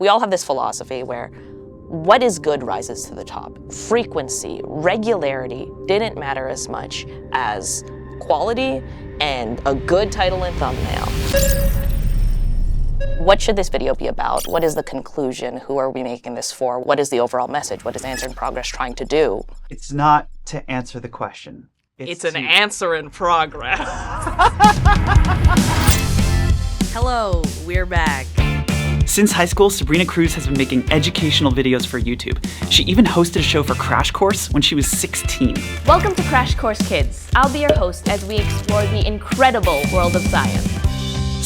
we all have this philosophy where what is good rises to the top. Frequency, regularity didn't matter as much as quality and a good title and thumbnail. What should this video be about? What is the conclusion? Who are we making this for? What is the overall message? What is Answer in Progress trying to do? It's not to answer the question. It's an answer in progress. Hello, we're back. Since high school, Sabrina Cruz has been making educational videos for YouTube. She even hosted a show for Crash Course when she was 16. Welcome to Crash Course Kids. I'll be your host as we explore the incredible world of science.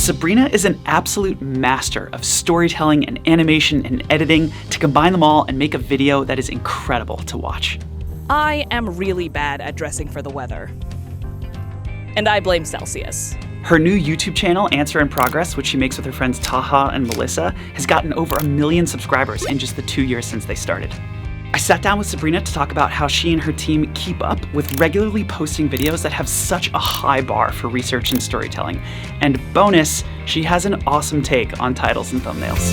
Sabrina is an absolute master of storytelling and animation and editing to combine them all and make a video that is incredible to watch. I am really bad at dressing for the weather. And I blame Celsius. Her new YouTube channel, Answer in Progress, which she makes with her friends Taha and Melissa, has gotten over 1 million subscribers in just the 2 years since they started. I sat down with Sabrina to talk about how she and her team keep up with regularly posting videos that have such a high bar for research and storytelling. And bonus, she has an awesome take on titles and thumbnails.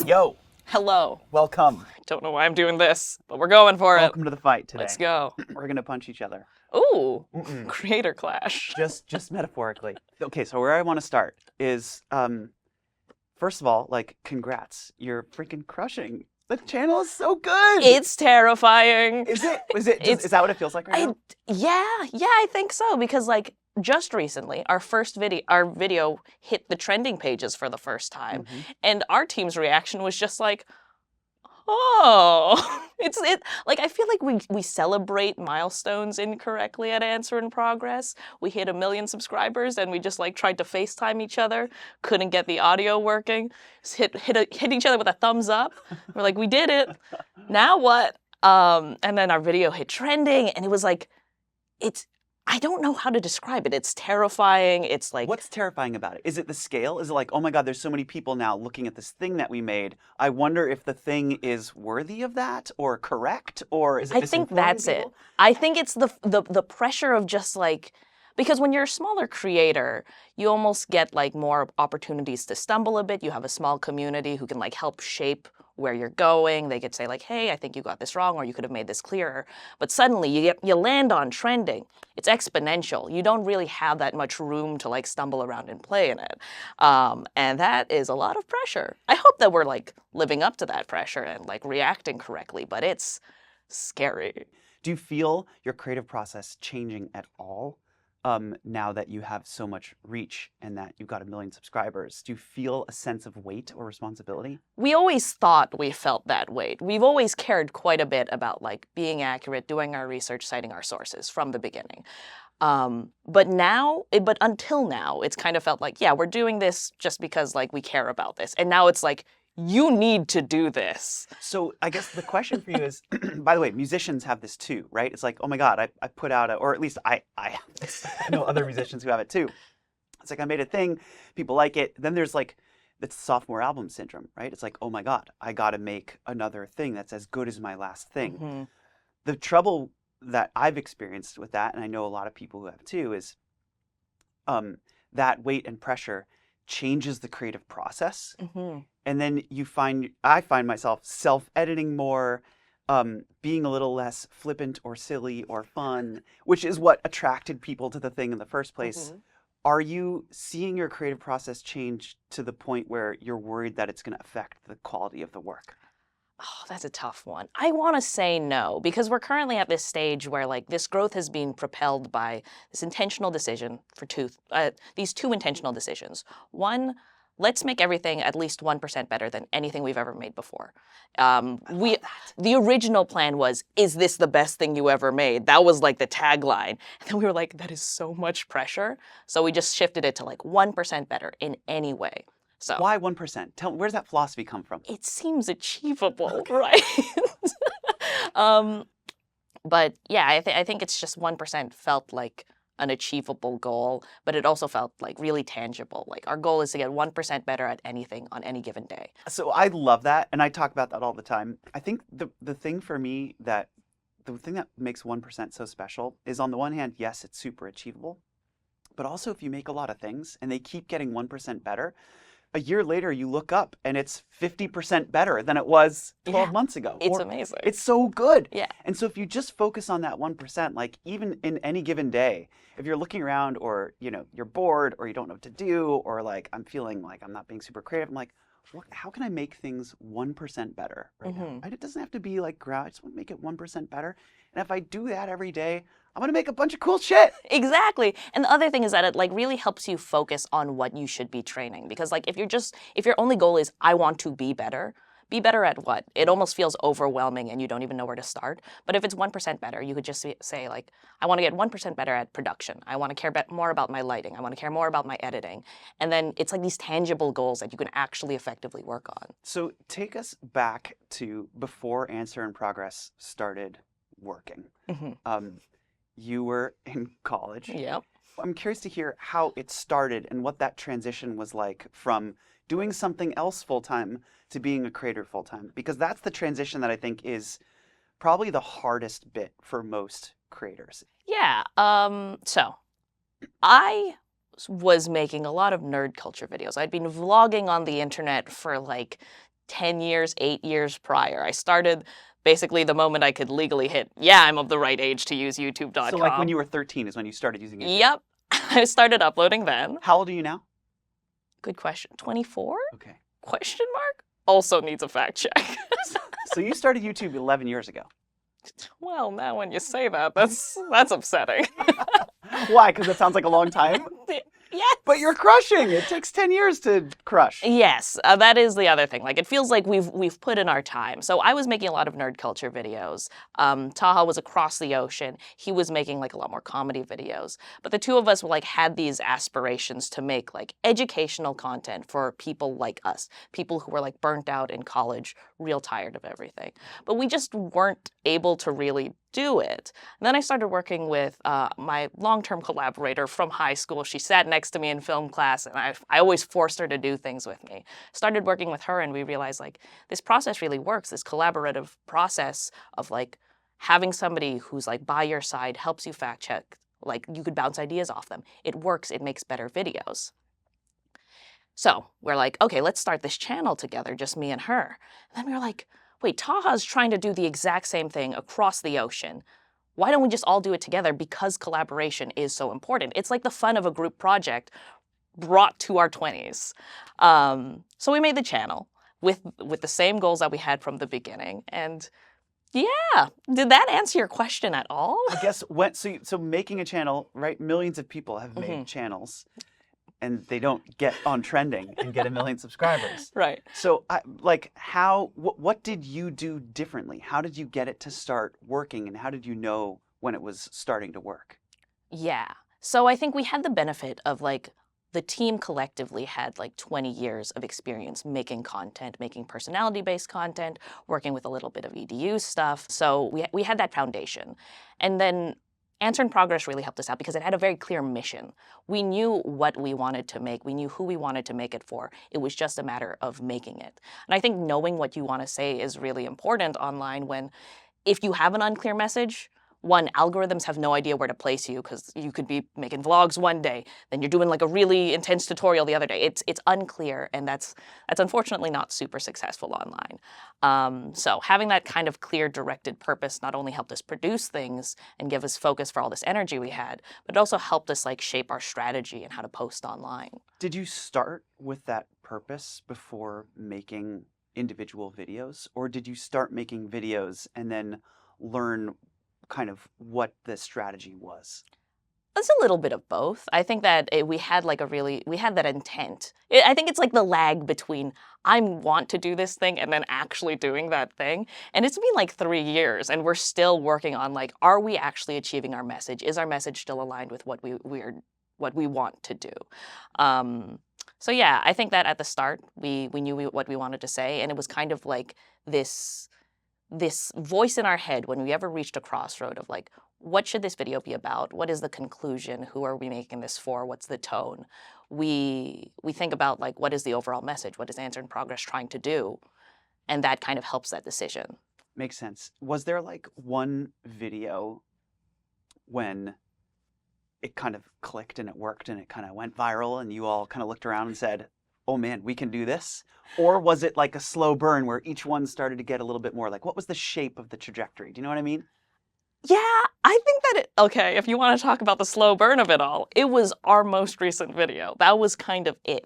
Yo. Hello. Welcome. Don't know why I'm doing this, but we're going for it. Welcome to the fight today. Let's go. We're gonna punch each other. Ooh, creator clash. Just metaphorically. Okay, so where I want to start is, first of all, like, congrats. You're freaking crushing. The channel is so good. It's terrifying. Is it? Is that what it feels like right now? Yeah, I think so, because like just recently, our video hit the trending pages for the first time, and our team's reaction was just like, oh, like I feel like we celebrate milestones incorrectly at Answer in Progress. We hit 1 million subscribers and we just like tried to FaceTime each other, couldn't get the audio working, just hit each other with a thumbs up. We're like, we did it. Now what? And then our video hit trending, and it was like, I don't know how to describe it. It's terrifying. It's like... What's terrifying about it? Is it the scale? Is it like, oh my God, there's so many people now looking at this thing that we made. I wonder if the thing is worthy of that or correct, or is it I think that's people? it. I think it's the pressure of just like... Because when you're a smaller creator, you almost get like more opportunities to stumble a bit. You have a small community who can like help shape where you're going. They could say like, hey, I think you got this wrong, or you could have made this clearer. But suddenly you land on trending. It's exponential. You don't really have that much room to like stumble around and play in it. And that is a lot of pressure. I hope that we're like living up to that pressure and like reacting correctly, but it's scary. Do you feel your creative process changing at all? Now that you have so much reach and that you've got 1 million subscribers, do you feel a sense of weight or responsibility? We always thought we felt that weight. We've always cared quite a bit about like being accurate, doing our research, citing our sources from the beginning. But until now, it's kind of felt like, yeah, we're doing this just because like we care about this. And now it's like, you need to do this. So I guess the question for you is, by the way, musicians have this too, right? It's like, oh my God, I put out or at least I have this. I know other musicians who have it too. It's like, I made a thing, people like it. Then there's like, it's sophomore album syndrome, right? It's like, oh my God, I got to make another thing that's as good as my last thing. The trouble that I've experienced with that, and I know a lot of people who have too, is that weight and pressure changes the creative process. And then I find myself self-editing more, being a little less flippant or silly or fun, which is what attracted people to the thing in the first place. Are you seeing your creative process change to the point where you're worried that it's going to affect the quality of the work? Oh, that's a tough one. I want to say no, because we're currently at this stage where like this growth has been propelled by this intentional decision for these two intentional decisions. One, let's make everything at least 1% better than anything we've ever made before. The original plan was, is this the best thing you ever made? That was like the tagline. And then we were like, that is so much pressure. So we just shifted it to like 1% better in any way. So why 1%? Tell me, where's that philosophy come from? It seems achievable, right? But yeah, I think it's just 1% felt like an achievable goal, but it also felt like really tangible. Like our goal is to get 1% better at anything on any given day. So I love that, and I talk about that all the time. I think the thing for me the thing that makes 1% so special is, on the one hand, yes, it's super achievable, but also if you make a lot of things and they keep getting 1% better, a year later you look up and it's 50% better than it was 12 months ago. It's amazing. It's so good. Yeah. And so if you just focus on that 1%, like even in any given day, if you're looking around or, you know, you're bored or you don't know what to do, or like I'm feeling like I'm not being super creative, I'm like, how can I make things 1% better right now? And it doesn't have to be like, I just want to make it 1% better. And if I do that every day, I'm going to make a bunch of cool shit. Exactly. And the other thing is that it like really helps you focus on what you should be training. Because like if your only goal is I want to be better at what? It almost feels overwhelming and you don't even know where to start. But if it's 1% better, you could just say like, I want to get 1% better at production. I want to care more about my lighting. I want to care more about my editing. And then it's like these tangible goals that you can actually effectively work on. So take us back to before Answer in Progress started working. You were in college. Yep. I'm curious to hear how it started and what that transition was like from doing something else full-time to being a creator full-time, because that's the transition that I think is probably the hardest bit for most creators. Yeah. So I was making a lot of nerd culture videos. I'd been vlogging on the internet for like 10 years, 8 years prior. I started basically the moment I could legally hit, yeah, I'm of the right age to use YouTube.com. So like when you were 13 is when you started using YouTube? Yep. I started uploading then. How old are you now? Good question. 24? Okay. Question mark? Also needs a fact check. So you started YouTube 11 years ago. Well, now when you say that, that's upsetting. Why? Because that sounds like a long time? Yes. But you're crushing. It takes 10 years to crush. Yes, that is the other thing. Like, it feels like we've put in our time. So I was making a lot of nerd culture videos. Taha was across the ocean. He was making like a lot more comedy videos. But the two of us like had these aspirations to make like educational content for people like us, people who were like burnt out in college, real tired of everything. But we just weren't able to really do it. And then I started working with my long-term collaborator from high school. She sat next to me in film class, and I always forced her to do things with me. Started working with her, and we realized like this process really works. This collaborative process of like having somebody who's like by your side, helps you fact check, like you could bounce ideas off them. It works. It makes better videos. So we're like, okay, let's start this channel together, just me and her. And then we were like, wait, Taha's trying to do the exact same thing across the ocean. Why don't we just all do it together? Because collaboration is so important. It's like the fun of a group project brought to our 20s. So we made the channel with the same goals that we had from the beginning. And yeah, did that answer your question at all? I guess so making a channel, right? Millions of people have made channels, and they don't get on trending and get 1 million subscribers. Right. So, what did you do differently? How did you get it to start working, and how did you know when it was starting to work? Yeah. So I think we had the benefit of like the team collectively had like 20 years of experience making content, making personality-based content, working with a little bit of EDU stuff. So we had that foundation. And then Answer in Progress really helped us out because it had a very clear mission. We knew what we wanted to make. We knew who we wanted to make it for. It was just a matter of making it. And I think knowing what you want to say is really important online when if you have an unclear message, one, algorithms have no idea where to place you because you could be making vlogs one day, then you're doing like a really intense tutorial the other day. It's unclear, and that's unfortunately not super successful online. So having that kind of clear, directed purpose not only helped us produce things and give us focus for all this energy we had, but it also helped us like shape our strategy and how to post online. Did you start with that purpose before making individual videos, or did you start making videos and then learn kind of what the strategy was? It's a little bit of both. I think that we had that intent. I think it's like the lag between I want to do this thing and then actually doing that thing. And it's been like 3 years and we're still working on like, are we actually achieving our message? Is our message still aligned with what we want to do? So yeah, I think that at the start we knew what we wanted to say, and it was kind of like this voice in our head when we ever reached a crossroad of like, what should this video be about? What is the conclusion? Who are we making this for? What's the tone? We think about like, what is the overall message? What is Answer in Progress trying to do? And that kind of helps that decision. Makes sense. Was there like one video when it kind of clicked and it worked and it kind of went viral and you all kind of looked around and said, oh man, we can do this? Or was it like a slow burn where each one started to get a little bit more like, what was the shape of the trajectory? Do you know what I mean? Yeah, I think that okay, if you want to talk about the slow burn of it all, it was our most recent video. That was kind of it.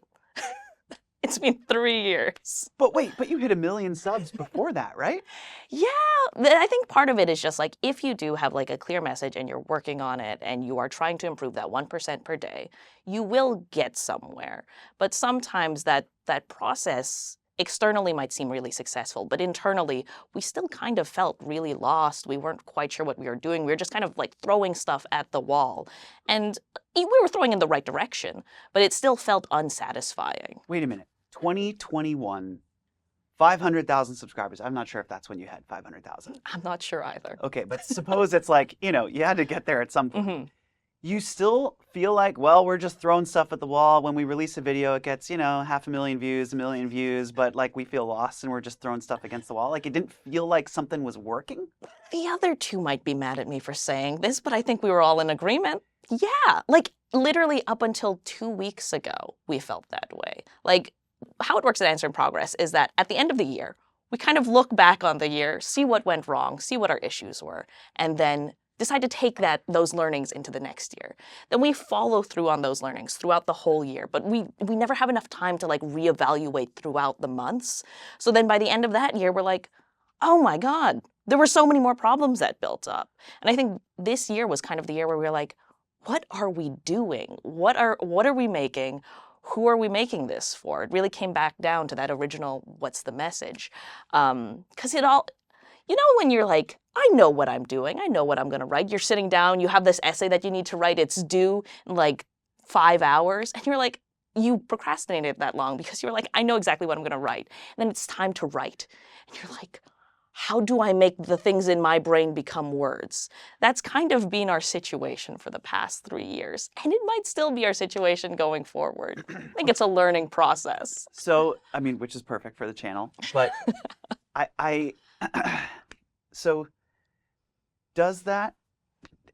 It's been 3 years. But wait, but you hit 1 million subs before that, right? Yeah, I think part of it is just like if you do have like a clear message and you're working on it and you are trying to improve that 1% per day, you will get somewhere. But sometimes that process externally might seem really successful, but internally we still kind of felt really lost. We weren't quite sure what we were doing. We were just kind of like throwing stuff at the wall. And we were throwing in the right direction, but it still felt unsatisfying. Wait a minute. 2021, 500,000 subscribers. I'm not sure if that's when you had 500,000. I'm not sure either. Okay, but suppose it's like, you know, you had to get there at some point. Mm-hmm. You still feel like, well, we're just throwing stuff at the wall. When we release a video, it gets, you know, 500,000 views, 1 million views, but like we feel lost and we're just throwing stuff against the wall. Like it didn't feel like something was working? The other two might be mad at me for saying this, but I think we were all in agreement. Yeah, like literally up until 2 weeks ago, we felt that way. Like how it works at Answer in Progress is that at the end of the year, we kind of look back on the year, see what went wrong, see what our issues were, and then decide to take those learnings into the next year. Then we follow through on those learnings throughout the whole year, but we never have enough time to like reevaluate throughout the months. So then by the end of that year, we're like, oh my God, there were so many more problems that built up. And I think this year was kind of the year where we were like, what are we doing? What are we making? Who are we making this for? It really came back down to that original, what's the message? Because it all, you know, when you're like, I know what I'm doing. I know what I'm going to write. You're sitting down. You have this essay that you need to write. It's due in like 5 hours. And you're like, you procrastinated that long because you're like, I know exactly what I'm going to write. And then it's time to write. And you're like, how do I make the things in my brain become words? That's kind of been our situation for the past 3 years. And it might still be our situation going forward. I think it's a learning process. So, I mean, which is perfect for the channel. But so does that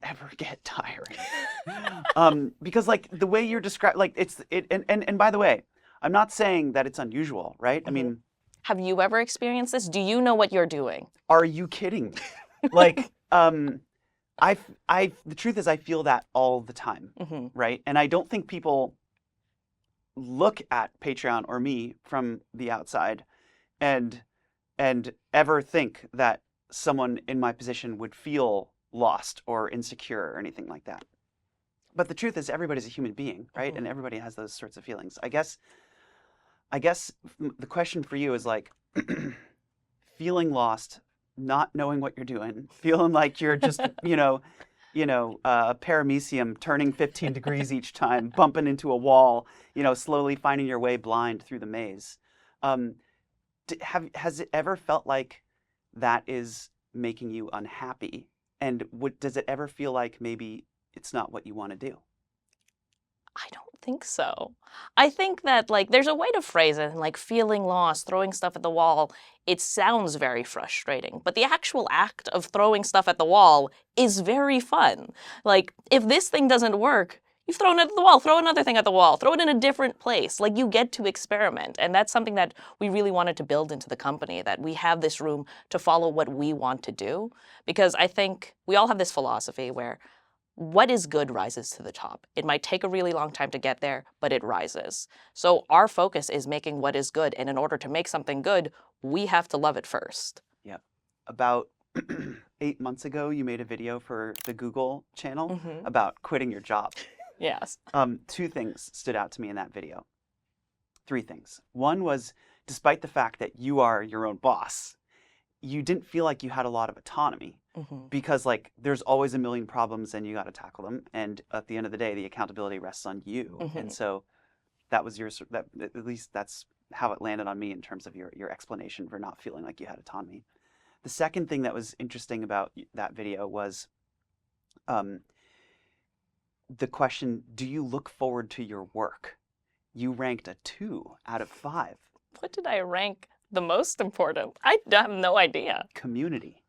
ever get tiring? Because like the way you're describing, like and by the way, I'm not saying that it's unusual, right? I mean, have you ever experienced this? Do you know what you're doing? Are you kidding me? Like, the truth is I feel that all the time, right? And I don't think people look at Patreon or me from the outside and ever think that someone in my position would feel lost or insecure or anything like that. But the truth is everybody's a human being, right? And everybody has those sorts of feelings. I guess the question for you is like feeling lost, not knowing what you're doing, feeling like you're just, a paramecium turning 15 degrees each time, bumping into a wall, slowly finding your way blind through the maze. Has it ever felt like that is making you unhappy? And does it ever feel like maybe it's not what you want to do? I don't think so. I think that like there's a way to phrase it, like feeling lost, throwing stuff at the wall. It sounds very frustrating, but the actual act of throwing stuff at the wall is very fun. Like if this thing doesn't work, you've thrown it at the wall, throw another thing at the wall, throw it in a different place. Like you get to experiment. And that's something that we really wanted to build into the company, that we have this room to follow what we want to do. Because I think we all have this philosophy where what is good rises to the top. It might take a really long time to get there, but it rises. So our focus is making what is good. And in order to make something good, we have to love it first. Yeah. About 8 months ago, you made a video for the Google channel about quitting your job. Yes. 2 things stood out to me in that video. 3 things. One was, despite the fact that you are your own boss, you didn't feel like you had a lot of autonomy because like there's always a million problems and you got to tackle them. And at the end of the day, the accountability rests on you. And so that was at least that's how it landed on me in terms of your explanation for not feeling like you had autonomy. The second thing that was interesting about that video was the question, do you look forward to your work? You ranked a 2 out of 5. What did I rank the most important? I have no idea. Community.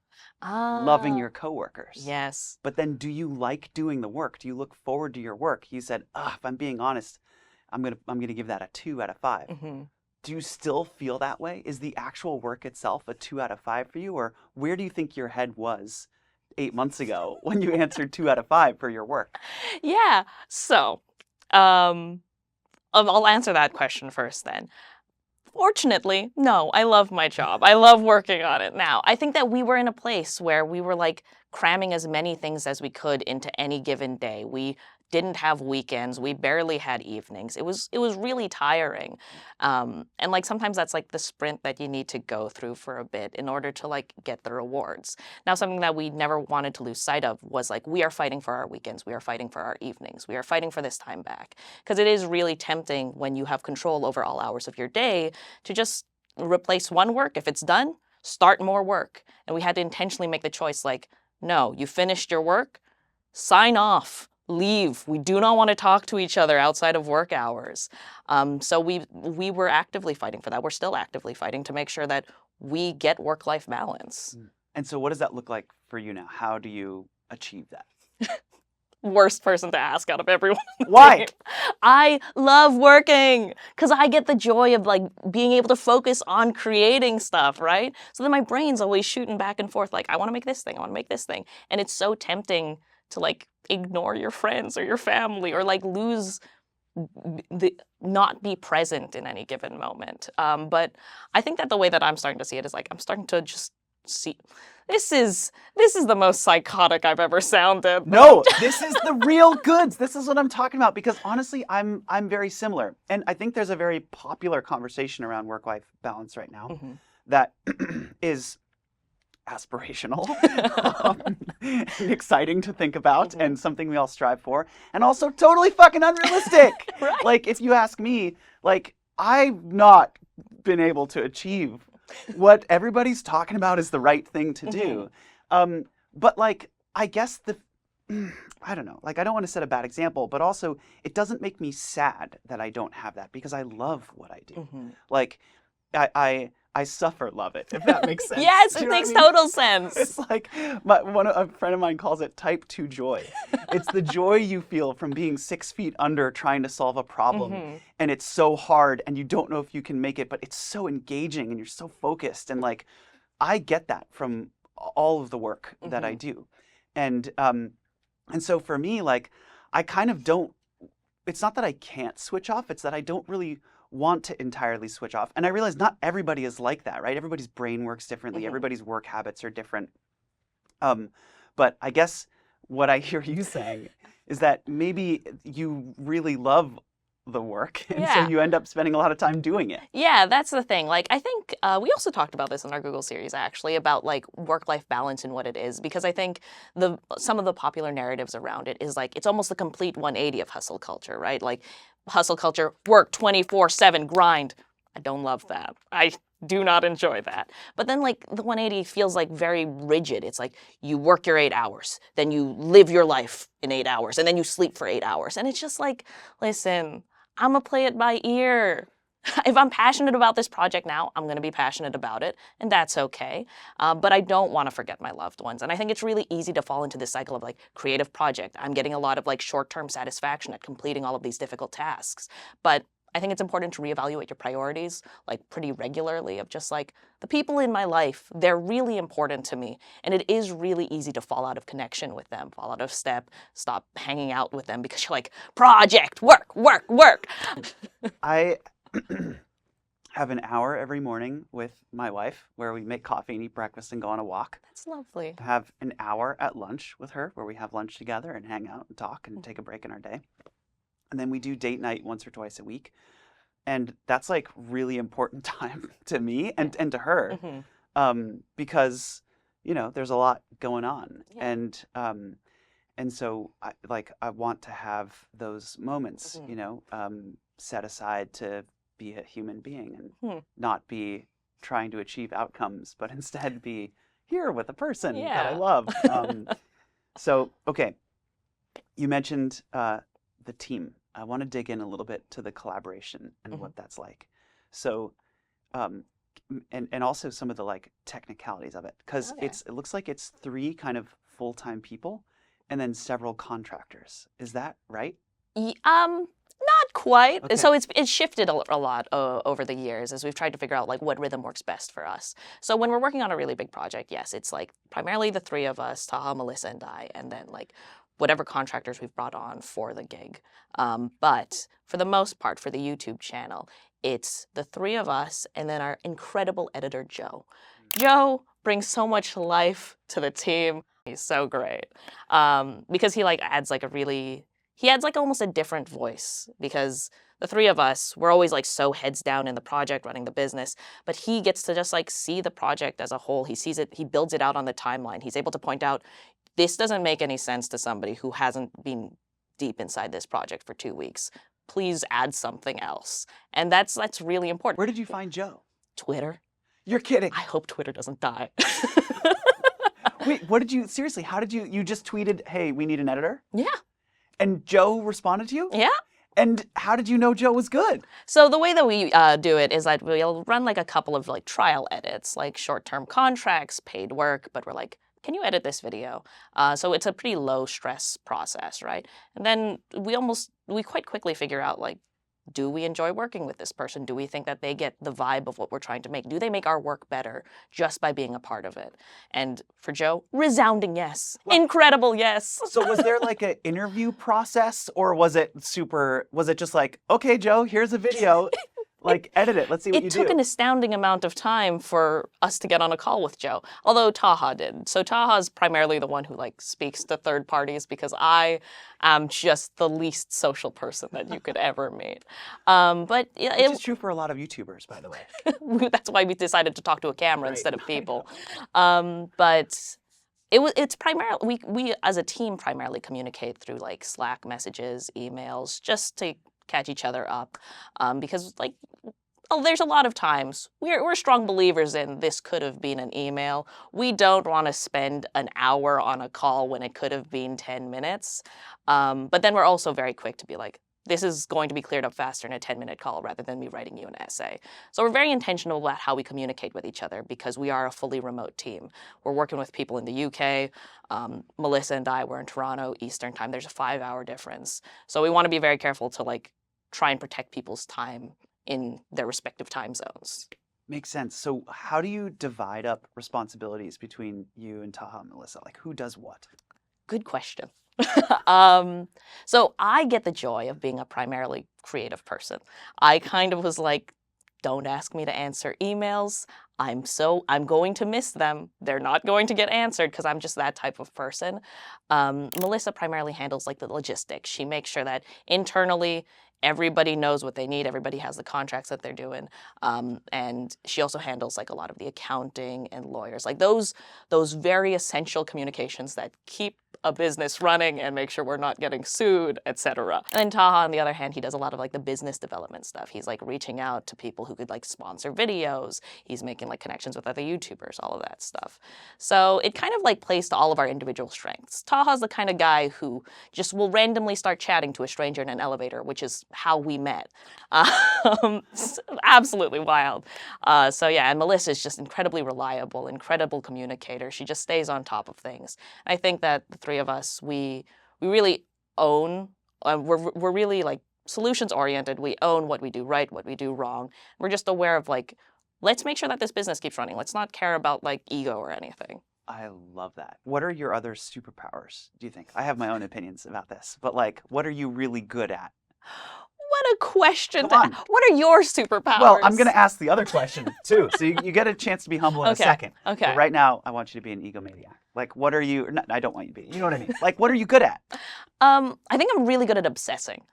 loving your coworkers. Yes. But then do you like doing the work? Do you look forward to your work? You said, if I'm being honest, I'm gonna give that a 2 out of 5. Mm-hmm. Do you still feel that way? Is the actual work itself a 2 out of 5 for you? Or where do you think your head was 8 months ago when you answered 2 out of 5 for your work? Yeah. So, I'll answer that question first then. Fortunately, no, I love my job. I love working on it now. I think that we were in a place where we were like cramming as many things as we could into any given day. We didn't have weekends. We barely had evenings. It was really tiring. And like sometimes that's like the sprint that you need to go through for a bit in order to like get the rewards. Now, something that we never wanted to lose sight of was like, we are fighting for our weekends. We are fighting for our evenings. We are fighting for this time back. Because it is really tempting when you have control over all hours of your day to just replace one work. If it's done, start more work. And we had to intentionally make the choice like, no, you finished your work, sign off. Leave. We do not want to talk to each other outside of work hours. So we were actively fighting for that. We're still actively fighting to make sure that we get work-life balance. And so what does that look like for you now? How do you achieve that? Worst person to ask out of everyone. Why? I love working because I get the joy of like being able to focus on creating stuff, right? So then my brain's always shooting back and forth like, I want to make this thing, I want to make this thing. And it's so tempting to like ignore your friends or your family or like not be present in any given moment. But I think that the way that I'm starting to see it is like I'm starting to just see this is the most psychotic I've ever sounded. No, this is the real goods. This is what I'm talking about because honestly, I'm very similar. And I think there's a very popular conversation around work-life balance right now that is aspirational and exciting to think about and something we all strive for and also totally fucking unrealistic. Right. Like if you ask me, like I've not been able to achieve what everybody's talking about is the right thing to do. But like I guess I don't know, like I don't want to set a bad example, but also it doesn't make me sad that I don't have that because I love what I do. Like I suffer love it, if that makes sense. Yes, Do it you know what makes I mean? total sense. It's like a friend of mine calls it type 2 joy. It's the joy you feel from being 6 feet under trying to solve a problem. And it's so hard and you don't know if you can make it, but it's so engaging and you're so focused. And like, I get that from all of the work that I do. And so for me, like, I kind of don't, it's not that I can't switch off, it's that I don't really want to entirely switch off. And I realize not everybody is like that, right? Everybody's brain works differently. Everybody's work habits are different. But I guess what I hear you saying is that maybe you really love the work and so you end up spending a lot of time doing it. Yeah, that's the thing. Like, I think we also talked about this in our Google series, actually, about like work-life balance and what it is, because I think some of the popular narratives around it is like, it's almost the complete 180 of hustle culture, right? Like hustle culture, work 24/7, grind. I don't love that. I do not enjoy that. But then like the 180 feels like very rigid. It's like you work your 8 hours, then you live your life in 8 hours, and then you sleep for 8 hours. And it's just like, listen, I'm gonna play it by ear. If I'm passionate about this project now, I'm gonna be passionate about it, and that's okay. But I don't wanna forget my loved ones. And I think it's really easy to fall into this cycle of like creative project. I'm getting a lot of like short-term satisfaction at completing all of these difficult tasks. But I think it's important to reevaluate your priorities like pretty regularly of just like the people in my life, they're really important to me. And it is really easy to fall out of connection with them, fall out of step, stop hanging out with them because you're like, project, work, work, work. I have an hour every morning with my wife where we make coffee and eat breakfast and go on a walk. That's lovely. I have an hour at lunch with her where we have lunch together and hang out and talk and take a break in our day. And then we do date night once or twice a week. And that's like really important time to me and to her because, you know, there's a lot going on. And so I want to have those moments, you know, set aside to be a human being and not be trying to achieve outcomes, but instead be here with a person that I love. So, okay, you mentioned the team. I want to dig in a little bit to the collaboration and what that's like. So and also some of the like technicalities of it, because Okay. it looks like it's 3 kind of full-time people and then several contractors. Is that right? Not quite. Okay. So it's shifted a lot over the years as we've tried to figure out like what rhythm works best for us. So when we're working on a really big project, yes, it's like primarily the 3 of us, Taha, Melissa, and I, and then like whatever contractors we've brought on for the gig. But for the most part, for the YouTube channel, it's the 3 of us and then our incredible editor, Joe. Joe brings so much life to the team. He's so great because he like adds like he adds like almost a different voice because the 3 of us, we're always like so heads down in the project, running the business, but he gets to just like see the project as a whole. He sees it, he builds it out on the timeline. He's able to point out, this doesn't make any sense to somebody who hasn't been deep inside this project for 2 weeks. Please add something else. And that's really important. Where did you find Joe? Twitter. You're kidding. I hope Twitter doesn't die. Wait, what did you, seriously, how did you just tweeted, hey, we need an editor? Yeah. And Joe responded to you? Yeah. And how did you know Joe was good? So the way that we do it is that we'll run like a couple of like trial edits, like short-term contracts, paid work, but we're like, can you edit this video? So it's a pretty low stress process, right? And then we quite quickly figure out like, do we enjoy working with this person? Do we think that they get the vibe of what we're trying to make? Do they make our work better just by being a part of it? And for Joe, resounding yes. Well, incredible yes. So was there like an interview process, or was it just like, okay, Joe, here's a video, like edit it, let's see what you It do. took an astounding amount of time for us to get on a call with Joe, although Taha did. So Taha's primarily the one who like speaks to third parties because I am just the least social person that you could ever meet. But Which is true for a lot of YouTubers, by the way. that's why we decided to talk to a camera Right. instead of people. But it's primarily we as a team primarily communicate through like Slack messages, emails, just to catch each other up, because like there's a lot of times we're strong believers in this could have been an email. We don't want to spend an hour on a call when it could have been 10 minutes. But then we're also very quick to be like, this is going to be cleared up faster in a 10-minute call rather than me writing you an essay. So we're very intentional about how we communicate with each other because we are a fully remote team. We're working with people in the UK. Melissa and I were in Toronto Eastern time. There's a 5-hour difference. So we want to be very careful to like try and protect people's time in their respective time zones. Makes sense. So how do you divide up responsibilities between you and Taha and Melissa? Like, who does what? Good question. So I get the joy of being a primarily creative person. I kind of was like, don't ask me to answer emails. I'm going to miss them. They're not going to get answered because I'm just that type of person. Melissa primarily handles like the logistics. She makes sure that internally everybody knows what they need. Everybody has the contracts that they're doing. And she also handles like a lot of the accounting and lawyers, like those very essential communications that keep a business running and make sure we're not getting sued, etc. And then Taha, on the other hand, he does a lot of like the business development stuff. He's like reaching out to people who could like sponsor videos. He's making like connections with other YouTubers, all of that stuff. So it kind of like plays to all of our individual strengths. Taha's the kind of guy who just will randomly start chatting to a stranger in an elevator, which is how we met. Absolutely wild. So yeah, and Melissa's just incredibly reliable, incredible communicator. She just stays on top of things. And I think that the 3 of us, we really own, we're really like solutions oriented. We own what we do right, what we do wrong. We're just aware of like, let's make sure that this business keeps running. Let's not care about like ego or anything. I love that. What are your other superpowers, do you think? I have my own opinions about this, but like, what are you really good at? What a question. Come on. What are your superpowers? Well, I'm going to ask the other question too. So you get a chance to be humble in Okay, a second. okay. But right now, I want you to be an egomaniac. Like, what are you, no, I don't want you to be, you know what I mean? Like, what are you good at? I think I'm really good at obsessing.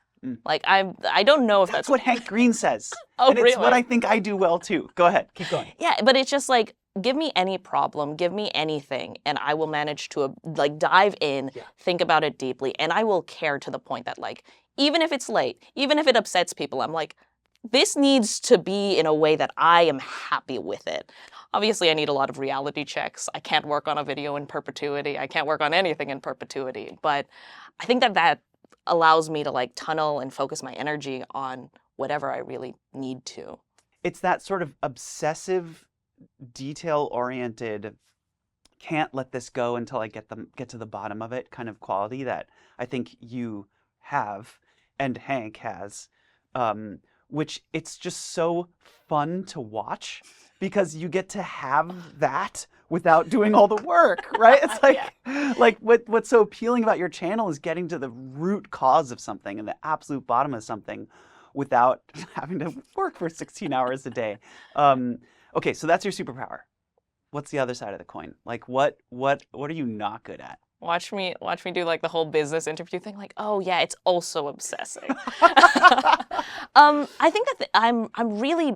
Like I don't know if That's what Hank Green says. Oh, and it's what really? I think I do well too. Go ahead, keep going. Yeah, but it's just like, give me any problem, give me anything, and I will manage to like dive in, think about it deeply, and I will care to the point that like, even if it's late, even if it upsets people, I'm like, this needs to be in a way that I am happy with it. Obviously, I need a lot of reality checks. I can't work on a video in perpetuity. I can't work on anything in perpetuity. But I think that allows me to like tunnel and focus my energy on whatever I really need to. it's that sort of obsessive, detail-oriented, can't let this go until I get to the bottom of it kind of quality that I think you have and Hank has, which it's just so fun to watch because you get to have that without doing all the work, right? It's like what's so appealing about your channel is getting to the root cause of something and the absolute bottom of something without having to work for 16 hours a day. Okay, so that's your superpower. What's the other side of the coin? Like what are you not good at? Watch me do like the whole business interview thing. Like, oh yeah, it's also obsessing. I think that I'm really,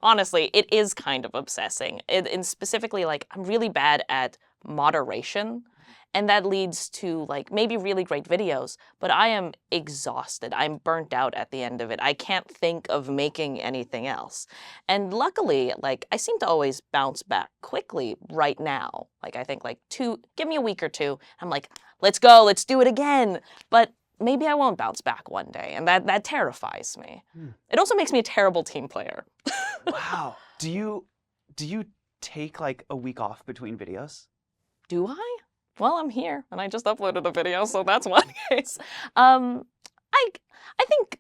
honestly, it is kind of obsessing. And specifically, like, I'm really bad at moderation. And that leads to like maybe really great videos, but I am exhausted. I'm burnt out at the end of it. I can't think of making anything else. And luckily, like I seem to always bounce back quickly right now. Like I think like give me a week or two. I'm like, let's go, let's do it again. But maybe I won't bounce back one day. And that terrifies me. It also makes me a terrible team player. Wow. Do you take like a week off between videos? Do I? Well, I'm here, and I just uploaded a video, so that's one case. I think,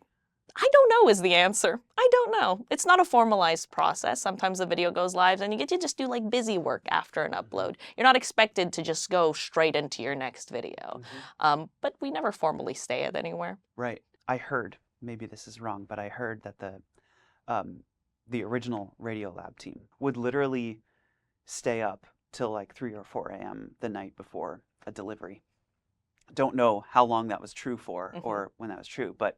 I don't know is the answer. I don't know. It's not a formalized process. Sometimes the video goes live, and you get to just do like busy work after an upload. You're not expected to just go straight into your next video. But we never formally stay it anywhere. Right. I heard, maybe this is wrong, but I heard that the original Radiolab team would literally stay up till like 3 or 4 a.m. the night before a delivery. Don't know how long that was true for or when that was true, but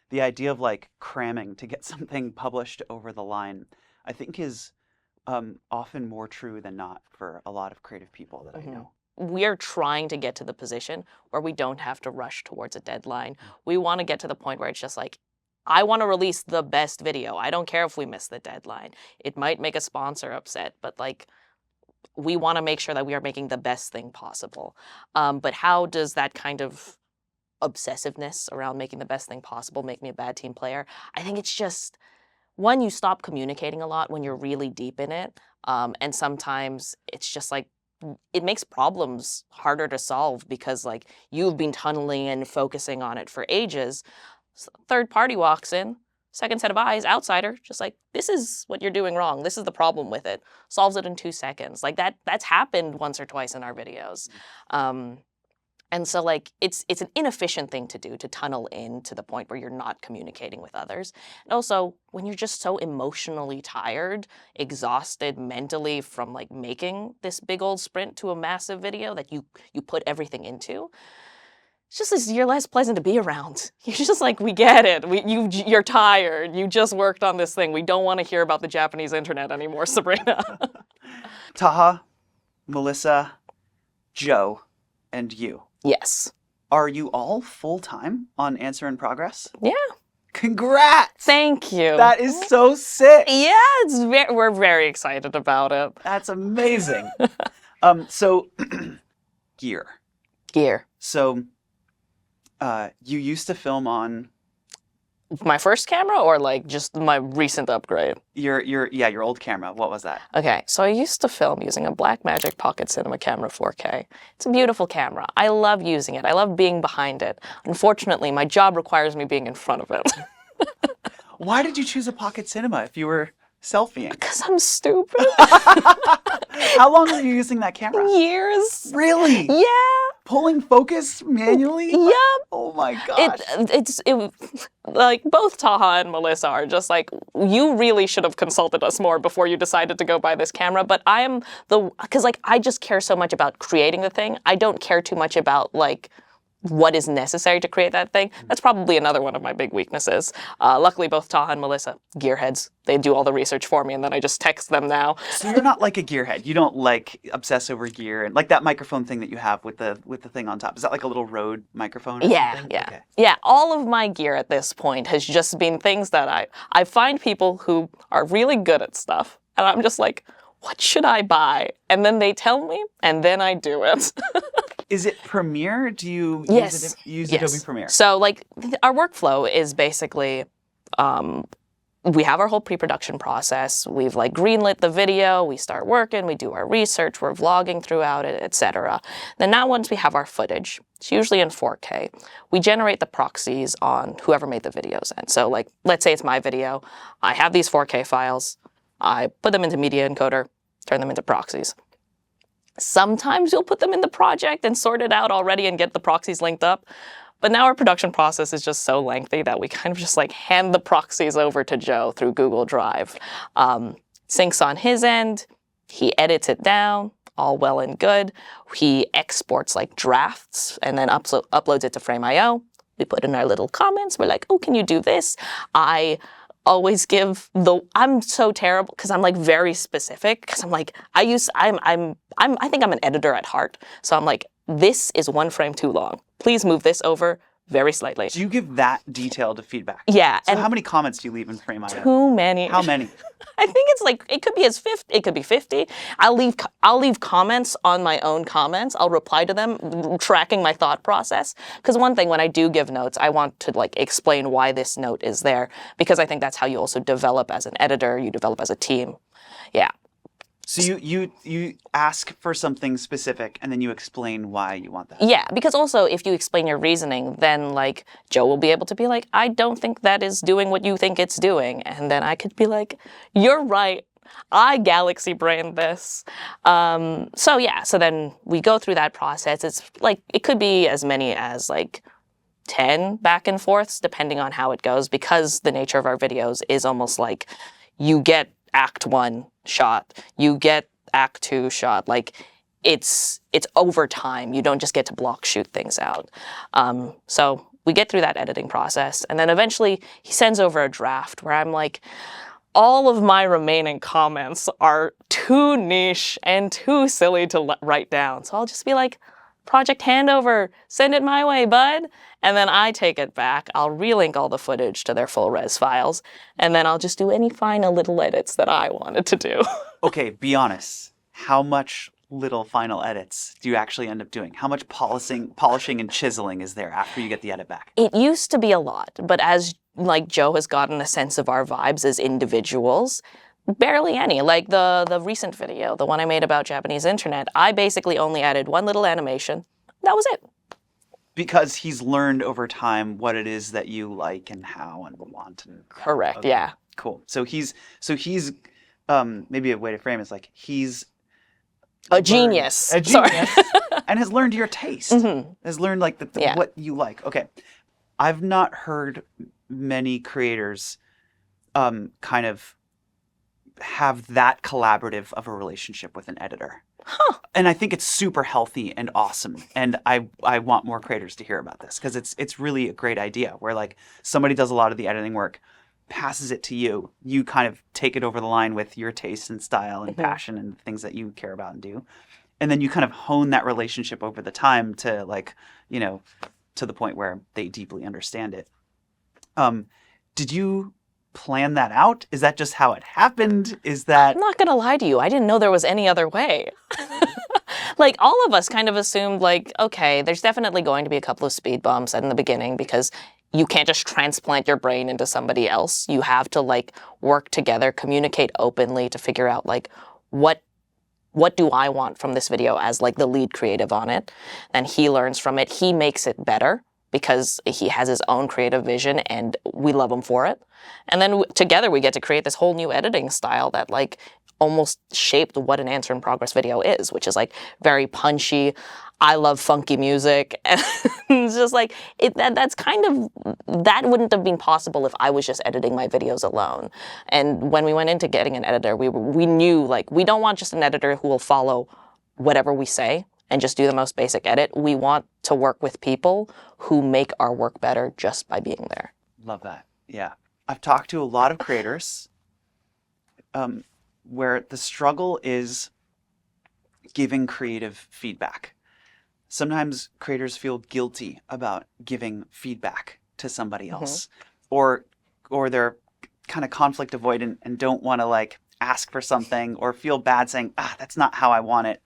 the idea of like cramming to get something published over the line, I think is often more true than not for a lot of creative people that I know. We're trying to get to the position where we don't have to rush towards a deadline. We want to get to the point where it's just like, I want to release the best video. I don't care if we miss the deadline. It might make a sponsor upset, but like, we want to make sure that we are making the best thing possible. But how does that kind of obsessiveness around making the best thing possible make me a bad team player? I think it's just, one, you stop communicating a lot when you're really deep in it. And sometimes it's just like, it makes problems harder to solve because like you've been tunneling and focusing on it for ages. Third party walks in, second set of eyes, outsider, just like, this is what you're doing wrong. This is the problem with it. Solves it in 2 seconds. Like that's happened once or twice in our videos. And so like, it's an inefficient thing to do, to tunnel in to the point where you're not communicating with others. And also, when you're just so emotionally tired, exhausted mentally from like making this big old sprint to a massive video that you put everything into, it's just you're less pleasant to be around. You're just like, we get it. You're tired. You just worked on this thing. We don't want to hear about the Japanese internet anymore, Sabrina. Taha, Melissa, Joe, and you. Yes. Are you all full-time on Answer in Progress? Yeah. Congrats! Thank you. That is so sick. Yeah, we're very excited about it. That's amazing. So, gear. So, you used to film on My first camera or like just my recent upgrade? your old camera. What was that? Okay, so I used to film using a Blackmagic Pocket Cinema Camera 4K. It's a beautiful camera. I love using it. I love being behind it. Unfortunately, my job requires me being in front of it. Why did you choose a Pocket Cinema if you were selfieing? Because I'm stupid. How long were you using that camera? Years. Really? Yeah. Pulling focus manually? Yep. Oh my gosh. It like both Taha and Melissa are just like, you really should have consulted us more before you decided to go buy this camera. But I am because like I just care so much about creating the thing. I don't care too much about like what is necessary to create that thing. That's probably another one of my big weaknesses. Luckily, both Taha and Melissa, gearheads, they do all the research for me, and then I just text them now. So you're not like a gearhead. You don't like obsess over gear and like that microphone thing that you have with the thing on top. Is that like a little Rode microphone? Or something? Yeah. Okay. Yeah, all of my gear at this point has just been things that I find people who are really good at stuff, and I'm just like, what should I buy? And then they tell me, and then I do it. Is it Premiere? Do you yes. use Adobe Premiere? So like our workflow is basically we have our whole pre-production process. We've like greenlit the video, we start working, we do our research, we're vlogging throughout it, etc. Then now once we have our footage, it's usually in 4K, we generate the proxies on whoever made the videos. And so like, let's say it's my video, I have these 4K files, I put them into Media Encoder, turn them into proxies. Sometimes you'll put them in the project and sort it out already and get the proxies linked up. But now our production process is just so lengthy that we kind of just like hand the proxies over to Joe through Google Drive. Syncs on his end, he edits it down, all well and good. He exports like drafts and then uploads it to Frame.io. We put in our little comments. We're like, oh, can you do this? I always give I'm so terrible because I'm like very specific because I'm like, I think I'm an editor at heart. So I'm like, this is 1 frame too long. Please move this over very slightly. Do you give that detailed feedback? Yeah. So how many comments do you leave in Frame.io? Too many. How many? I think it's like, it could be 50. I'll leave comments on my own comments. I'll reply to them, tracking my thought process. Because one thing, when I do give notes, I want to like explain why this note is there. Because I think that's how you also develop as an editor, you develop as a team. Yeah. So you ask for something specific and then you explain why you want that. Yeah, because also if you explain your reasoning, then like Joe will be able to be like, I don't think that is doing what you think it's doing. And then I could be like, you're right. I galaxy brained this. So yeah, so then we go through that process. It's like, it could be as many as like 10 back and forths, depending on how it goes, because the nature of our videos is almost like you get Act 1 shot, you get Act 2 shot. Like it's over time. You don't just get to block shoot things out. So we get through that editing process, and then eventually he sends over a draft where I'm like, all of my remaining comments are too niche and too silly to write down. So I'll just be like, project handover, send it my way, bud. And then I take it back. I'll relink all the footage to their full res files. And then I'll just do any final little edits that I wanted to do. Okay, be honest. How much little final edits do you actually end up doing? How much polishing and chiseling is there after you get the edit back? It used to be a lot, but as like Joe has gotten a sense of our vibes as individuals, barely any. Like the recent video, the one I made about Japanese internet, I basically only added one little animation. That was it. Because he's learned over time what it is that you like and how and want. And Correct. okay. Yeah. Cool. So he's maybe a way to frame it is like he's A genius. A genius. And has learned your taste. Mm-hmm. Has learned like Yeah. what you like. Okay. I've not heard many creators kind of have that collaborative of a relationship with an editor. Huh. And I think it's super healthy and awesome. And I want more creators to hear about this because it's really a great idea where like somebody does a lot of the editing work, passes it to you, you kind of take it over the line with your taste and style and passion and things that you care about and do. And then you kind of hone that relationship over the time to like, you know, to the point where they deeply understand it. Did you plan that out? Is that just how it happened? Is that... I'm not gonna lie to you, I didn't know there was any other way. Like all of us kind of assumed like, okay, there's definitely going to be a couple of speed bumps in the beginning because you can't just transplant your brain into somebody else. You have to like work together, communicate openly to figure out like what do I want from this video as like the lead creative on it. Then he learns from it, he makes it better because he has his own creative vision and we love him for it. And then together we get to create this whole new editing style that like almost shaped what an answer in progress video is, which is like very punchy. I love funky music. And it's just like, that's kind of, that wouldn't have been possible if I was just editing my videos alone. And when we went into getting an editor, we knew like, we don't want just an editor who will follow whatever we say and just do the most basic edit. We want to work with people who make our work better just by being there. Love that. Yeah. I've talked to a lot of creators where the struggle is giving creative feedback. Sometimes creators feel guilty about giving feedback to somebody else, or they're kind of conflict avoidant and don't want to like ask for something or feel bad saying, that's not how I want it.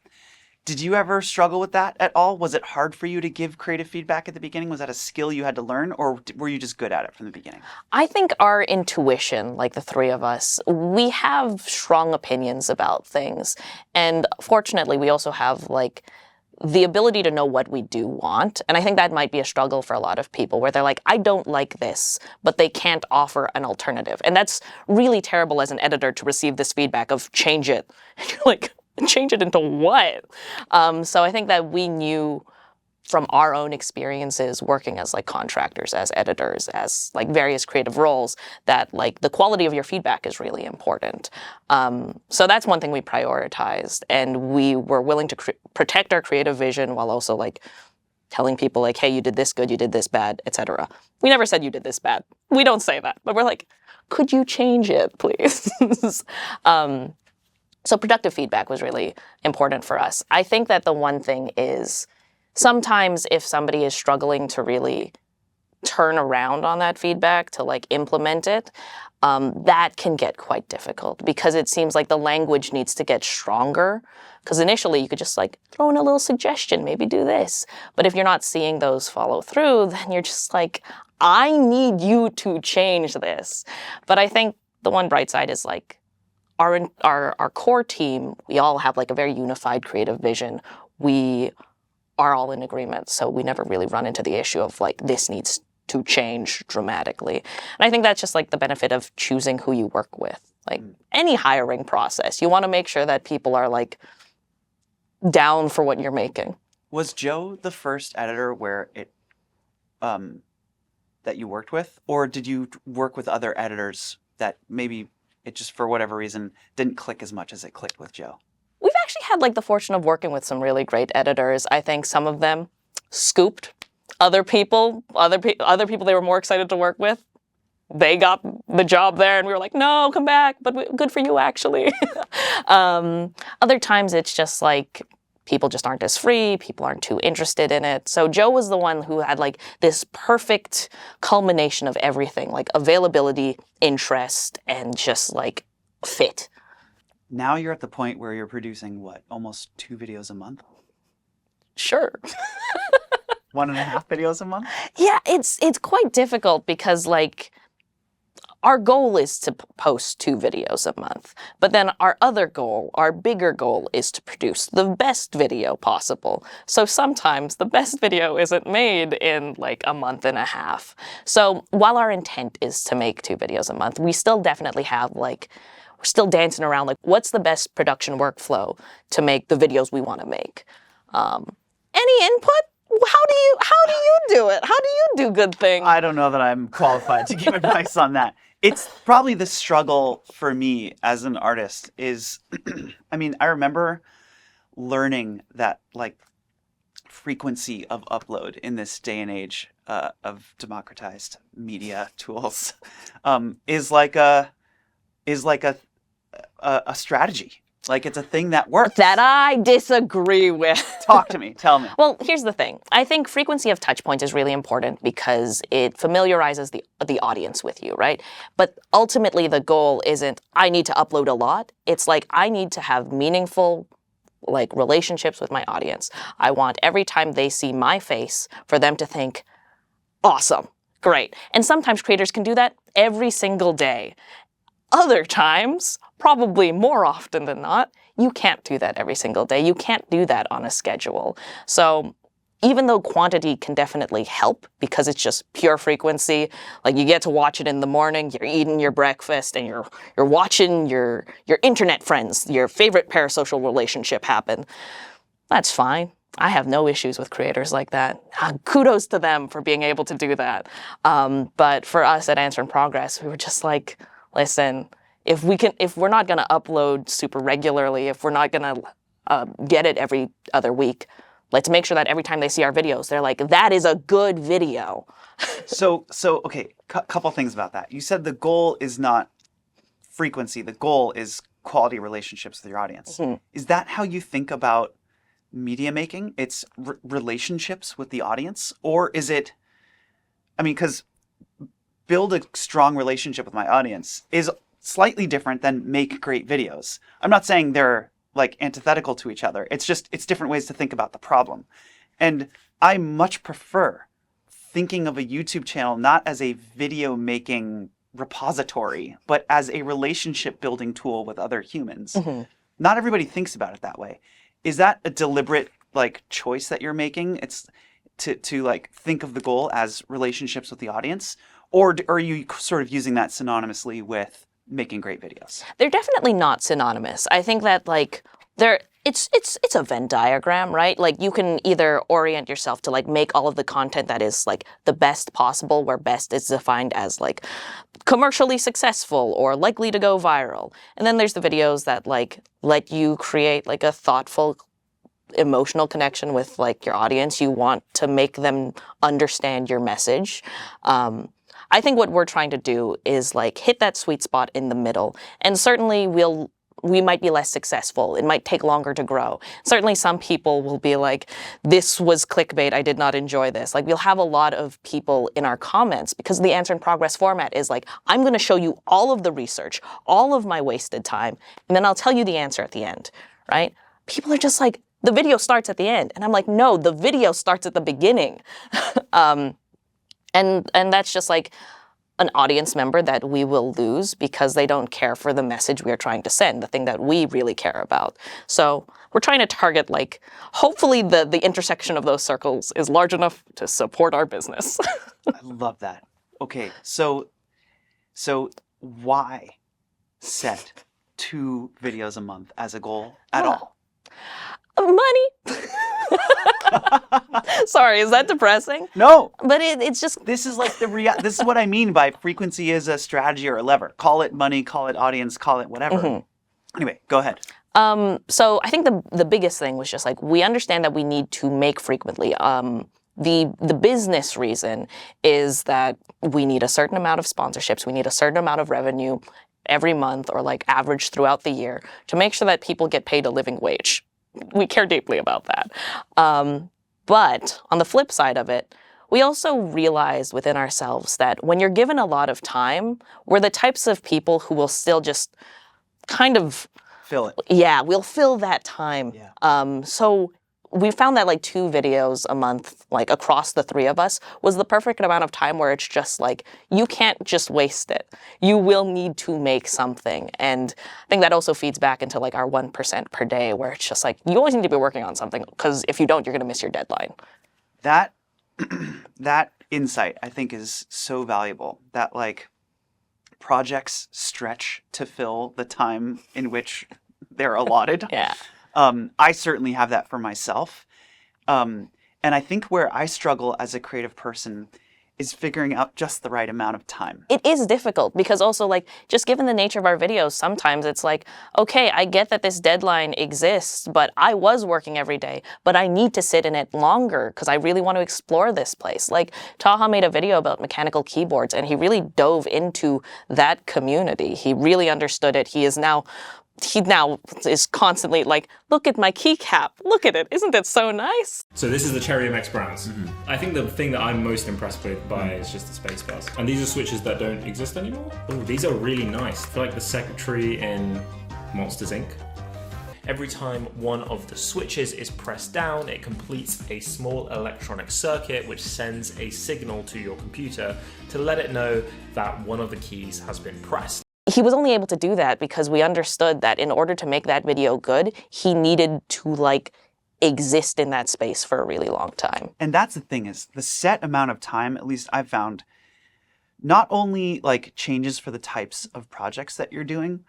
Did you ever struggle with that at all? Was it hard for you to give creative feedback at the beginning? Was that a skill you had to learn, or were you just good at it from the beginning? I think our intuition, like the three of us, we have strong opinions about things. And fortunately, we also have like the ability to know what we do want. And I think that might be a struggle for a lot of people where they're like, I don't like this, but they can't offer an alternative. And that's really terrible as an editor to receive this feedback of change it. And you're like, change it into what? So I think that we knew from our own experiences working as like contractors, as editors, as like various creative roles, that like the quality of your feedback is really important. So that's one thing we prioritized, and we were willing to protect our creative vision while also like telling people like, hey, you did this good, you did this bad, etc. We never said you did this bad. We don't say that, but we're like, could you change it, please? So productive feedback was really important for us. I think that the one thing is sometimes if somebody is struggling to really turn around on that feedback, to like implement it, that can get quite difficult because it seems like the language needs to get stronger. Because initially you could just like throw in a little suggestion, maybe do this. But if you're not seeing those follow through, then you're just like, I need you to change this. But I think the one bright side is like, our core team, we all have like a very unified creative vision. We are all in agreement, so we never really run into the issue of like, this needs to change dramatically. And I think that's just like the benefit of choosing who you work with. Like any hiring process, you want to make sure that people are like down for what you're making. Was Joe the first editor where it that you worked with, or did you work with other editors that maybe it just, for whatever reason, didn't click as much as it clicked with Joe? We've actually had like the fortune of working with some really great editors. I think some of them scooped other people they were more excited to work with. They got the job there and we were like, no, come back, but good for you actually. Other times it's just like, people just aren't as free, people aren't too interested in it. So Joe was the one who had like this perfect culmination of everything, like availability, interest, and just like fit. Now you're at the point where you're producing what, almost 2 videos a month? Sure. 1.5 videos a month? Yeah, it's quite difficult because like our goal is to post 2 videos a month, but then our other goal, our bigger goal, is to produce the best video possible. So sometimes the best video isn't made in like a month and a half. So while our intent is to make 2 videos a month, we still definitely have like, we're still dancing around like, what's the best production workflow to make the videos we want to make? Any input? How do you do it? How do you do good things? I don't know that I'm qualified to give advice on that. It's probably the struggle for me as an artist is, I mean, I remember learning that like frequency of upload in this day and age of democratized media tools is like a strategy. Like it's a thing that works. That I disagree with. Talk to me. Tell me. Well, here's the thing. I think frequency of touch point is really important because it familiarizes the audience with you, right? But ultimately the goal isn't I need to upload a lot. It's like I need to have meaningful like relationships with my audience. I want every time they see my face for them to think, awesome, great. And sometimes creators can do that every single day. Other times, probably more often than not, you can't do that every single day. You can't do that on a schedule. So even though quantity can definitely help because it's just pure frequency, like you get to watch it in the morning, you're eating your breakfast and you're watching your internet friends, your favorite parasocial relationship happen, that's fine. I have no issues with creators like that. Kudos to them for being able to do that. But for us at Answer in Progress, we were just like, listen, if we're not going to upload super regularly, if we're not going to get it every other week, let's make sure that every time they see our videos, they're like, that is a good video. So okay, couple things about that. You said the goal is not frequency. The goal is quality relationships with your audience. Mm-hmm. Is that how you think about media making? It's relationships with the audience? Or is it, I mean, because build a strong relationship with my audience is slightly different than make great videos. I'm not saying they're like antithetical to each other. It's different ways to think about the problem. And I much prefer thinking of a YouTube channel not as a video making repository, but as a relationship building tool with other humans. Not everybody thinks about it that way. Is that a deliberate like choice that you're making? It's to like think of the goal as relationships with the audience, or are you sort of using that synonymously with making great videos? They're definitely not synonymous. I think that like it's a Venn diagram, right? Like you can either orient yourself to like make all of the content that is like the best possible, where best is defined as like commercially successful or likely to go viral. And then there's the videos that like let you create like a thoughtful, emotional connection with like your audience. You want to make them understand your message. I think what we're trying to do is like hit that sweet spot in the middle. And certainly we might be less successful. It might take longer to grow. Certainly some people will be like, this was clickbait, I did not enjoy this. Like we'll have a lot of people in our comments, because the answer in progress format is like, I'm gonna show you all of the research, all of my wasted time, and then I'll tell you the answer at the end, right? People are just like, the video starts at the end. And I'm like, no, the video starts at the beginning. And that's just like an audience member that we will lose because they don't care for the message we are trying to send, the thing that we really care about. So we're trying to target like, hopefully the intersection of those circles is large enough to support our business. I love that. Okay, so why set 2 videos a month as a goal at all? Money. Sorry, is that depressing? No. But it's just... This is like this is what I mean by frequency is a strategy or a lever. Call it money, call it audience, call it whatever. Anyway, go ahead. So I think the biggest thing was just like, we understand that we need to make frequently. The business reason is that we need a certain amount of sponsorships. We need a certain amount of revenue every month, or like average throughout the year, to make sure that people get paid a living wage. We care deeply about that. But on the flip side of it, we also realized within ourselves that when you're given a lot of time, we're the types of people who will still just kind of... Fill it. Yeah, we'll fill that time. Yeah. So we found that like 2 videos a month, like across the 3 of us, was the perfect amount of time where it's just like, you can't just waste it. You will need to make something. And I think that also feeds back into like our 1% per day, where it's just like, you always need to be working on something, because if you don't, you're going to miss your deadline. That insight, I think, is so valuable, that like projects stretch to fill the time in which they're allotted. Yeah. I certainly have that for myself. And I think where I struggle as a creative person is figuring out just the right amount of time. It is difficult, because also like, just given the nature of our videos, sometimes it's like, okay, I get that this deadline exists, but I was working every day, but I need to sit in it longer because I really want to explore this place. Like Taha made a video about mechanical keyboards, and he really dove into that community. He really understood it. He now is constantly like, look at my keycap, look at it, isn't it so nice? So this is the Cherry MX Browns. I think the thing that I'm most impressed by is just the space bars. And these are switches that don't exist anymore. Oh, these are really nice. I feel like the secretary in Monsters Inc. Every time one of the switches is pressed down, it completes a small electronic circuit which sends a signal to your computer to let it know that one of the keys has been pressed. He was only able to do that because we understood that in order to make that video good, he needed to like exist in that space for a really long time. And that's the thing, is the set amount of time, at least I've found, not only like changes for the types of projects that you're doing,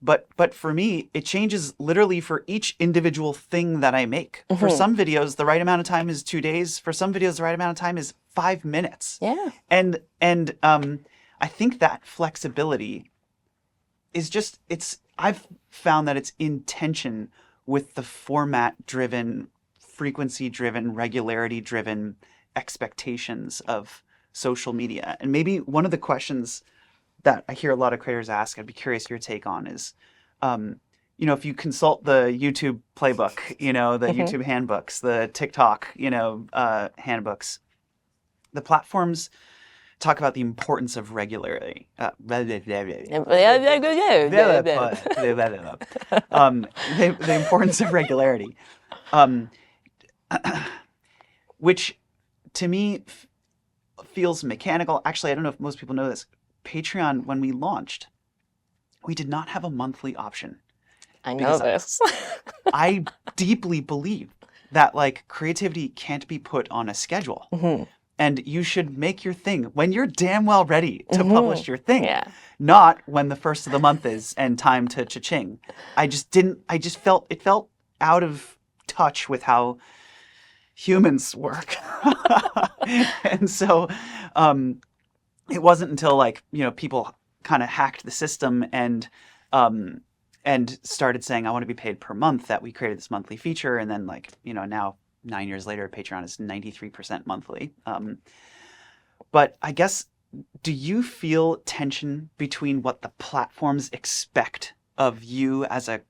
but for me, it changes literally for each individual thing that I make. For some videos, the right amount of time is 2 days. For some videos, the right amount of time is 5 minutes. Yeah. And I think that flexibility is just, I've found that it's in tension with the format-driven, frequency-driven, regularity-driven expectations of social media. And maybe one of the questions that I hear a lot of creators ask, I'd be curious your take on, is, if you consult the YouTube playbook, the YouTube handbooks, the TikTok, handbooks, the platforms talk about the importance of regularity. The importance of regularity, which to me feels mechanical. Actually, I don't know if most people know this. Patreon, when we launched, we did not have a monthly option. I know this. I deeply believe that like creativity can't be put on a schedule. Mm-hmm. And you should make your thing when you're damn well ready to publish your thing. Yeah. Not when the first of the month is and time to cha-ching. I just felt out of touch with how humans work. And so it wasn't until like, people kind of hacked the system and started saying, I want to be paid per month, that we created this monthly feature. And then like, now 9 years later, Patreon is 93% monthly. But I guess, do you feel tension between what the platforms expect of you as a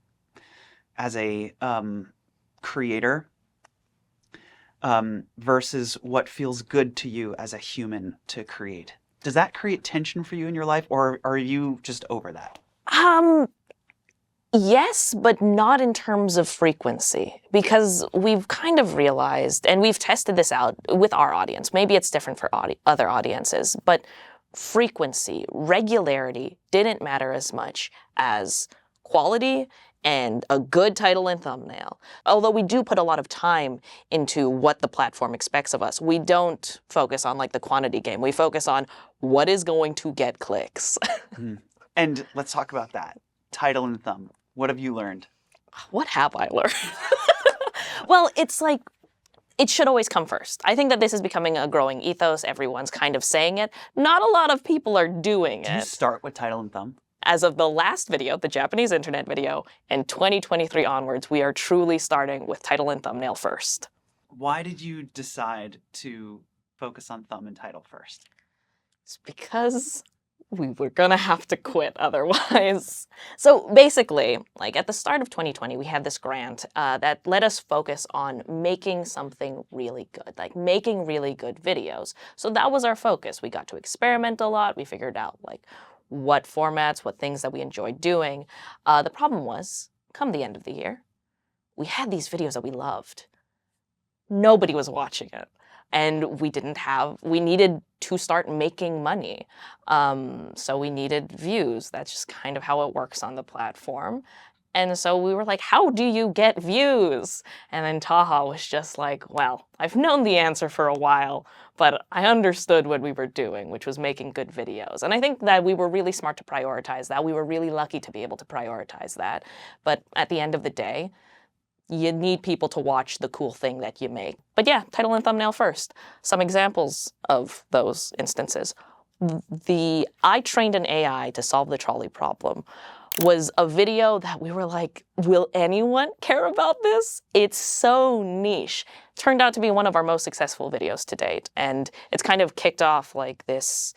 creator versus what feels good to you as a human to create? Does that create tension for you in your life, or are you just over that? Yes, but not in terms of frequency, because we've kind of realized, and we've tested this out with our audience, maybe it's different for other audiences, but frequency, regularity didn't matter as much as quality and a good title and thumbnail. Although we do put a lot of time into what the platform expects of us, we don't focus on like the quantity game. We focus on what is going to get clicks. And let's talk about that. Title and thumb. What have you learned? What have I learned? Well, it's like, it should always come first. I think that this is becoming a growing ethos. Everyone's kind of saying it. Not a lot of people are doing it. Do you start with title and thumb? As of the last video, the Japanese internet video, and 2023 onwards, we are truly starting with title and thumbnail first. Why did you decide to focus on thumb and title first? It's because we were gonna have to quit otherwise. So basically, like at the start of 2020, we had this grant that let us focus on making something really good, like making really good videos. So that was our focus. We got to experiment a lot. We figured out like what formats, what things that we enjoyed doing. The problem was, come the end of the year, we had these videos that we loved. Nobody was watching it. And we needed to start making money. So we needed views. That's just kind of how it works on the platform. And so we were like, how do you get views? And then Taha was just like, well, I've known the answer for a while, but I understood what we were doing, which was making good videos. And I think that we were really smart to prioritize that. We were really lucky to be able to prioritize that. But at the end of the day, you need people to watch the cool thing that you make. But yeah, title and thumbnail first. Some examples of those instances. I trained an AI to solve the trolley problem was a video that we were like, will anyone care about this? It's so niche. Turned out to be one of our most successful videos to date. And it's kind of kicked off like this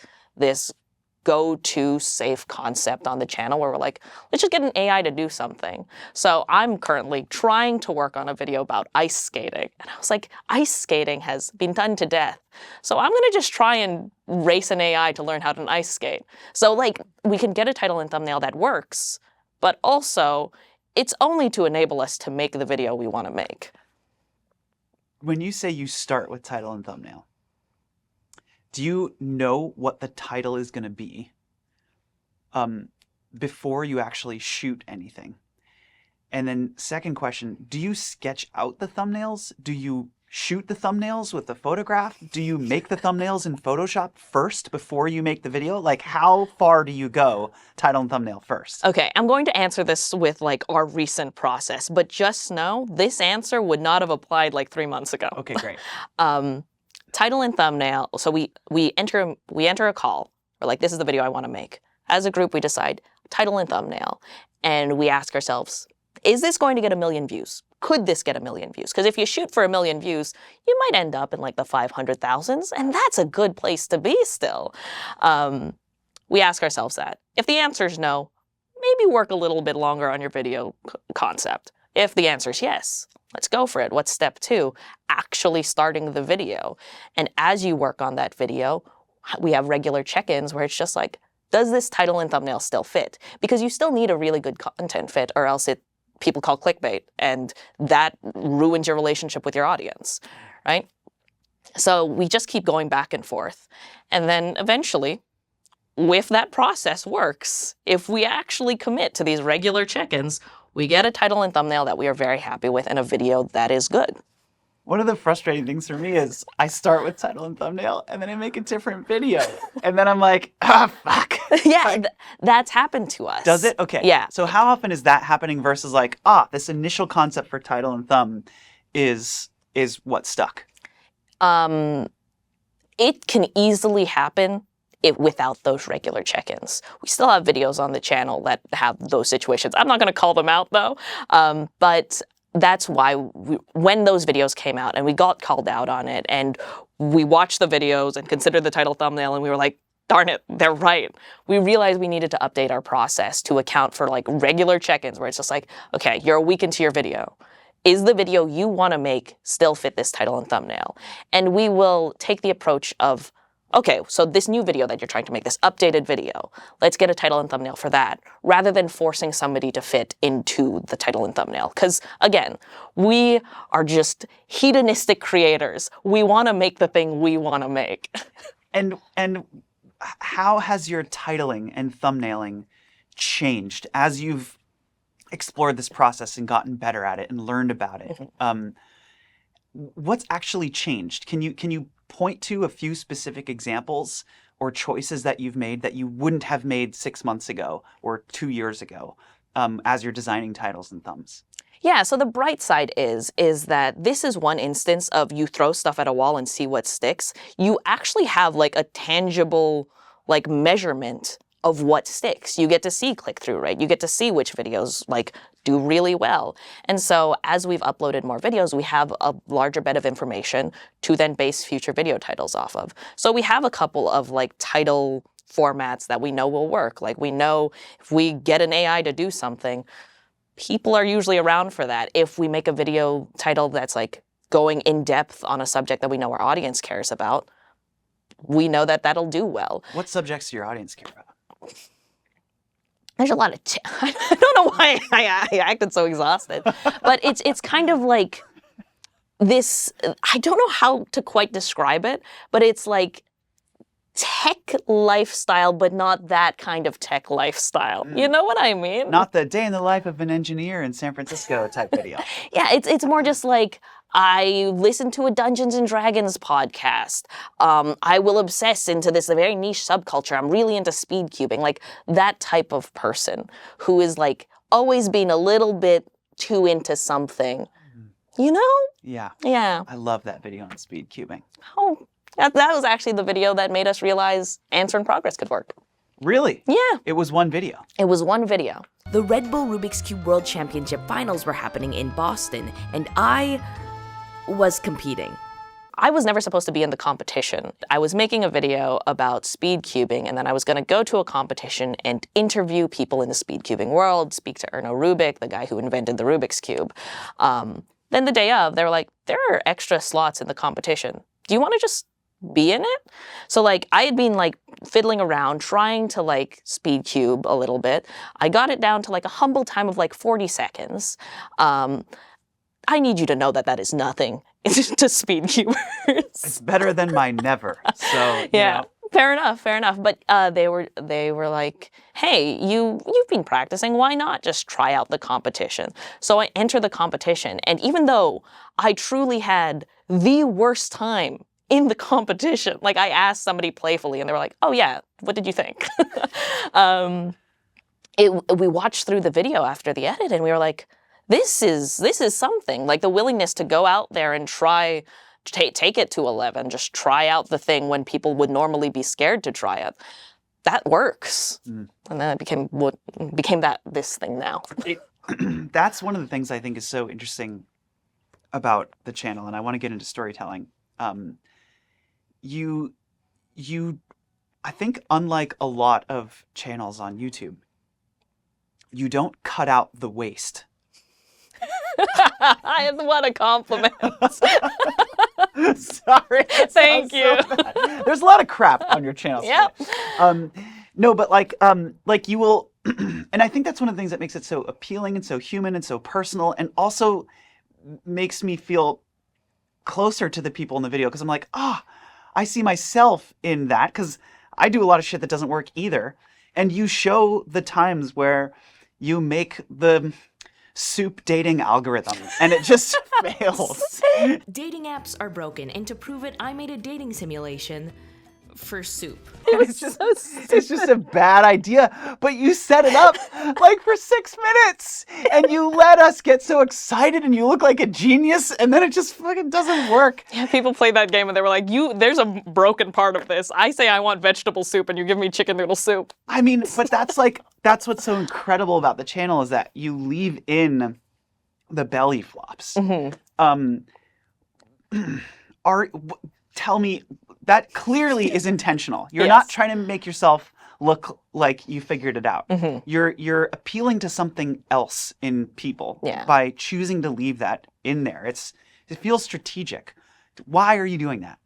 go-to safe concept on the channel where we're like, let's just get an AI to do something. So I'm currently trying to work on a video about ice skating. And I was like, ice skating has been done to death. So I'm gonna just try and race an AI to learn how to ice skate. So like, we can get a title and thumbnail that works, but also it's only to enable us to make the video we wanna make. When you say you start with title and thumbnail, do you know what the title is going to be before you actually shoot anything? And then second question, do you sketch out the thumbnails? Do you shoot the thumbnails with a photograph? Do you make the thumbnails in Photoshop first before you make the video? Like how far do you go title and thumbnail first? Okay, I'm going to answer this with like our recent process, but just know this answer would not have applied like 3 months ago. Okay, great. Title and thumbnail, so we enter a call. We're like, this is the video I want to make. As a group, we decide title and thumbnail, and we ask ourselves, is this going to get 1 million views? Could this get 1 million views? Because if you shoot for 1 million views, you might end up in like the 500,000s, and that's a good place to be still. We ask ourselves that. If the answer is no, maybe work a little bit longer on your video concept. If the answer is yes, let's go for it. What's step 2? Actually starting the video. And as you work on that video, we have regular check-ins where it's just like, does this title and thumbnail still fit? Because you still need a really good content fit, or else people call clickbait, and that ruins your relationship with your audience, right? So we just keep going back and forth. And then eventually, if that process works, if we actually commit to these regular check-ins, we get a title and thumbnail that we are very happy with and a video that is good. One of the frustrating things for me is I start with title and thumbnail, and then I make a different video. And then I'm like, fuck. Yeah, that's happened to us. Does it? Okay. Yeah. So how often is that happening versus like, this initial concept for title and thumb is what stuck? It can easily happen without those regular check-ins. We still have videos on the channel that have those situations. I'm not going to call them out though, but that's why when those videos came out and we got called out on it and we watched the videos and considered the title thumbnail and we were like, darn it, they're right. We realized we needed to update our process to account for like regular check-ins where it's just like, okay, you're a week into your video. Is the video you want to make still fit this title and thumbnail? And we will take the approach of, okay, so this new video that you're trying to make, this updated video, let's get a title and thumbnail for that, rather than forcing somebody to fit into the title and thumbnail. Because again, we are just hedonistic creators. We want to make the thing we want to make. And how has your titling and thumbnailing changed as you've explored this process and gotten better at it and learned about it? Mm-hmm. What's actually changed? Can you point to a few specific examples or choices that you've made that you wouldn't have made 6 months ago or 2 years ago as you're designing titles and thumbs? Yeah, so the bright side is that this is one instance of you throw stuff at a wall and see what sticks. You actually have like a tangible like measurement of what sticks. You get to see click-through rate. You get to see which videos like do really well. And so as we've uploaded more videos, we have a larger bed of information to then base future video titles off of. So we have a couple of like title formats that we know will work. Like we know if we get an AI to do something, people are usually around for that. If we make a video title that's like going in depth on a subject that we know our audience cares about, we know that that'll do well. What subjects do your audience care about? There's a lot of, I don't know why I acted so exhausted, but it's kind of like this, I don't know how to quite describe it, but it's like tech lifestyle, but not that kind of tech lifestyle. You know what I mean? Not the day in the life of an engineer in San Francisco type video. Yeah, it's more just like, I listen to a Dungeons and Dragons podcast. I will obsess into this very niche subculture. I'm really into speed cubing, like that type of person who is like always being a little bit too into something, you know? Yeah. Yeah. I love that video on speed cubing. Oh, that was actually the video that made us realize answer in progress could work. Really? Yeah. It was one video. It was one video. The Red Bull Rubik's Cube World Championship Finals were happening in Boston, and I was competing. I was never supposed to be in the competition. I was making a video about speed cubing, and then I was going to go to a competition and interview people in the speed cubing world, speak to Erno Rubik, the guy who invented the Rubik's Cube. Then the day of, they were like, there are extra slots in the competition. Do you want to just be in it? So like I had been like fiddling around trying to like speed cube a little bit. I got it down to like a humble time of like 40 seconds. I need you to know that that is nothing to speed cubers. It's better than my never. So yeah, you know. fair enough. But they were like, hey, you've been practicing. Why not just try out the competition? So I entered the competition, and even though I truly had the worst time in the competition, like I asked somebody playfully, and they were like, oh yeah, what did you think? We watched through the video after the edit, and we were like, this is something. Like the willingness to go out there and try, take it to 11, just try out the thing when people would normally be scared to try it. That works. And then it became this thing now. That's one of the things I think is so interesting about the channel, and I want to get into storytelling. You, I think unlike a lot of channels on YouTube, you don't cut out the waste. What a compliment. Sorry. that Thank sounds you. so bad. There's a lot of crap on your channel. Yep. No, but like you will, and I think that's one of the things that makes it so appealing and so human and so personal, and also makes me feel closer to the people in the video because I'm like, I see myself in that because I do a lot of shit that doesn't work either. And you show the times where you make the soup dating algorithm and it just fails. Dating apps are broken, and to prove it, I made a dating simulation for soup. It's just a bad idea, but you set it up like for 6 minutes and you let us get so excited and you look like a genius and then it just fucking doesn't work. Yeah, people played that game and they were like, there's a broken part of this. I say I want vegetable soup and you give me chicken noodle soup. I mean, but that's what's so incredible about the channel is that you leave in the belly flops. Tell me, that clearly is intentional. You're not trying to make yourself look like you figured it out. You're appealing to something else in people by choosing to leave that in there. It feels strategic. Why are you doing that?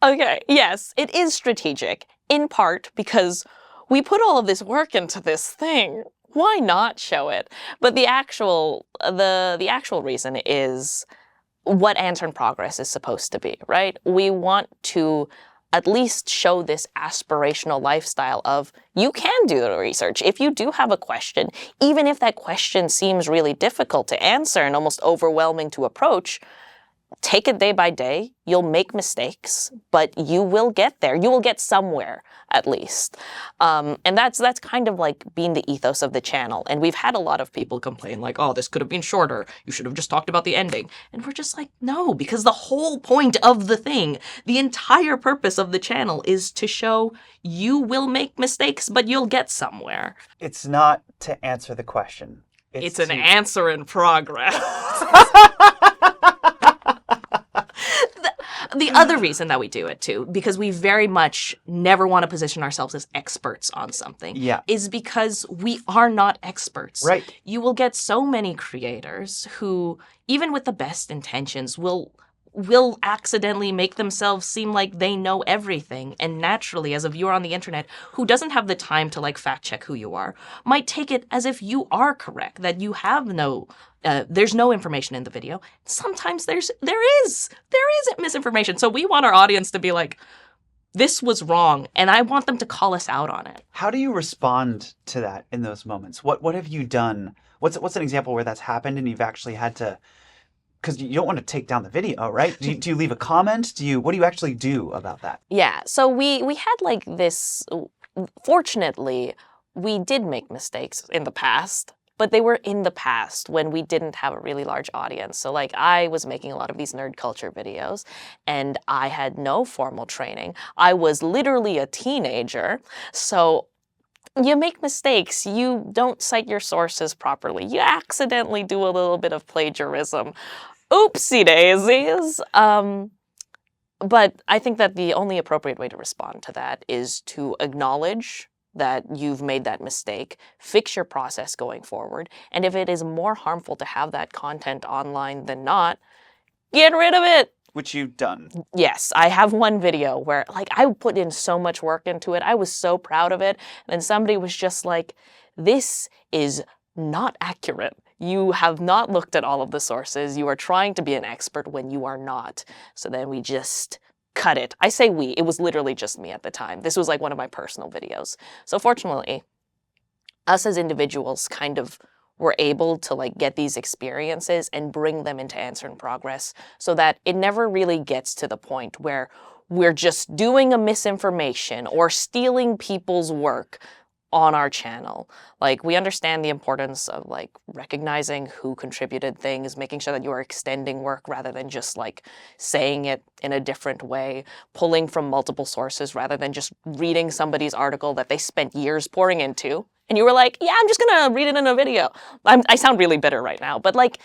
Okay, yes, it is strategic, in part because we put all of this work into this thing. Why not show it? But the actual reason is what Answer in Progress is supposed to be, right? We want to at least show this aspirational lifestyle of you can do the research. If you do have a question, even if that question seems really difficult to answer and almost overwhelming to approach, take it day by day. You'll make mistakes, but you will get there. You will get somewhere, at least. And that's kind of like being the ethos of the channel. And we've had a lot of people complain like, oh, this could have been shorter. You should have just talked about the ending. And we're just like, no, because the whole point of the thing, the entire purpose of the channel is to show you will make mistakes, but you'll get somewhere. It's not to answer the question. It's an answer in progress. The other reason that we do it too, because we very much never want to position ourselves as experts on something, is because we are not experts. Right. You will get so many creators who, even with the best intentions, will accidentally make themselves seem like they know everything. And naturally, as a viewer on the internet who doesn't have the time to like fact check who you are, might take it as if you are correct, that you have there's no information in the video. Sometimes there is misinformation. So we want our audience to be like, this was wrong, and I want them to call us out on it. How do you respond to that in those moments? What have you done? What's an example where that's happened and you've actually had to, because you don't want to take down the video, right? Do you leave a comment? What do you actually do about that? Yeah, so we had like this, fortunately, we did make mistakes in the past, but they were in the past when we didn't have a really large audience. So like I was making a lot of these nerd culture videos and I had no formal training. I was literally a teenager. So you make mistakes. You don't cite your sources properly. You accidentally do a little bit of plagiarism. Oopsie daisies. But I think that the only appropriate way to respond to that is to acknowledge that you've made that mistake, fix your process going forward, and if it is more harmful to have that content online than not, get rid of it. Which you've done. Yes, I have one video where like I put in so much work into it. I was so proud of it. And then somebody was just like, this is not accurate. You have not looked at all of the sources. You are trying to be an expert when you are not. So then we just cut it. I say we, it was literally just me at the time. This was like one of my personal videos. So fortunately, us as individuals kind of were able to like get these experiences and bring them into Answer in Progress so that it never really gets to the point where we're just doing a misinformation or stealing people's work on our channel. Like, we understand the importance of like recognizing who contributed things, making sure that you are extending work rather than just like saying it in a different way, pulling from multiple sources rather than just reading somebody's article that they spent years pouring into. And you were like, yeah, I'm just gonna read it in a video. I sound really bitter right now, but like,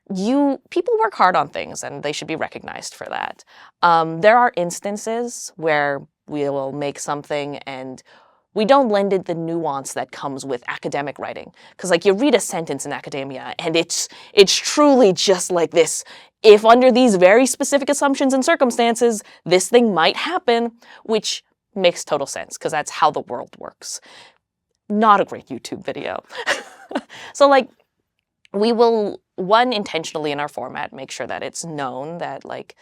people work hard on things and they should be recognized for that. There are instances where we will make something and we don't lend it the nuance that comes with academic writing. Because like you read a sentence in academia and it's truly just like this. If under these very specific assumptions and circumstances, this thing might happen, which makes total sense because that's how the world works. Not a great YouTube video. So like we will, one, intentionally in our format, make sure that it's known that like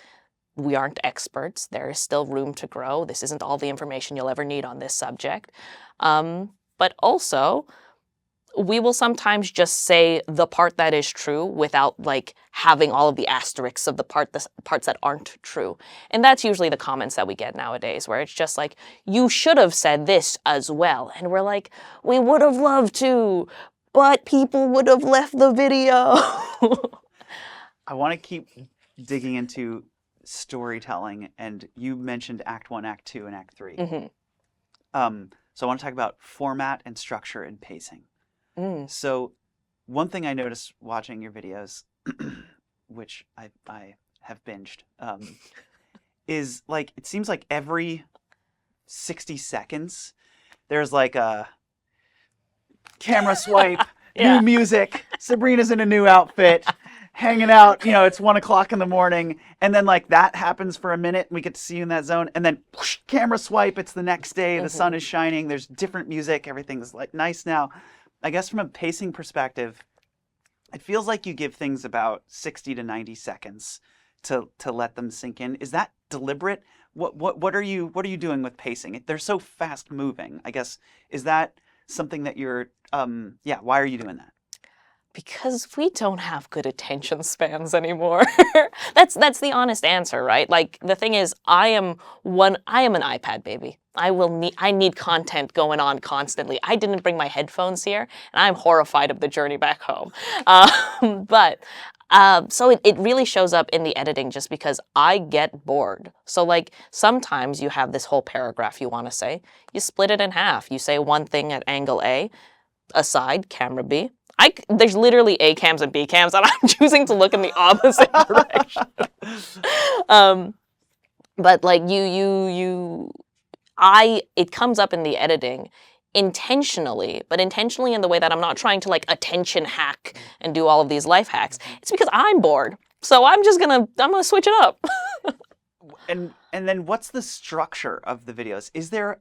we aren't experts. There is still room to grow. This isn't all the information you'll ever need on this subject. But also, we will sometimes just say the part that is true without like having all of the asterisks of the parts that aren't true. And that's usually the comments that we get nowadays, where it's just like, you should have said this as well. And we're like, we would have loved to, but people would have left the video. I want to keep digging into storytelling, and you mentioned Act 1, Act 2, and Act 3. Mm-hmm. So I want to talk about format and structure and pacing. So one thing I noticed watching your videos, which I have binged, is like it seems like every 60 seconds there's like a camera swipe, new music, Sabrina's in a new outfit, hanging out, you know, it's 1 o'clock in the morning, and then like that happens for a minute, and we get to see you in that zone, and then whoosh, camera swipe, it's the next day, the sun is shining, there's different music, everything's like nice now. I guess from a pacing perspective, it feels like you give things about 60 to 90 seconds to let them sink in. Is that deliberate? What are you doing with pacing? They're so fast moving. I guess, is that something that you're why are you doing that? Because we don't have good attention spans anymore. That's the honest answer, right? Like the thing is, I am an iPad baby. I need content going on constantly. I didn't bring my headphones here, and I'm horrified of the journey back home. So it really shows up in the editing just because I get bored. So like sometimes you have this whole paragraph you want to say, you split it in half. You say one thing at angle A, aside, camera B. There's literally A cams and B cams, and I'm choosing to look in the opposite direction. But like it comes up in the editing intentionally, but intentionally in the way that I'm not trying to like attention hack and do all of these life hacks. It's because I'm bored. So I'm gonna switch it up. And then what's the structure of the videos? Is there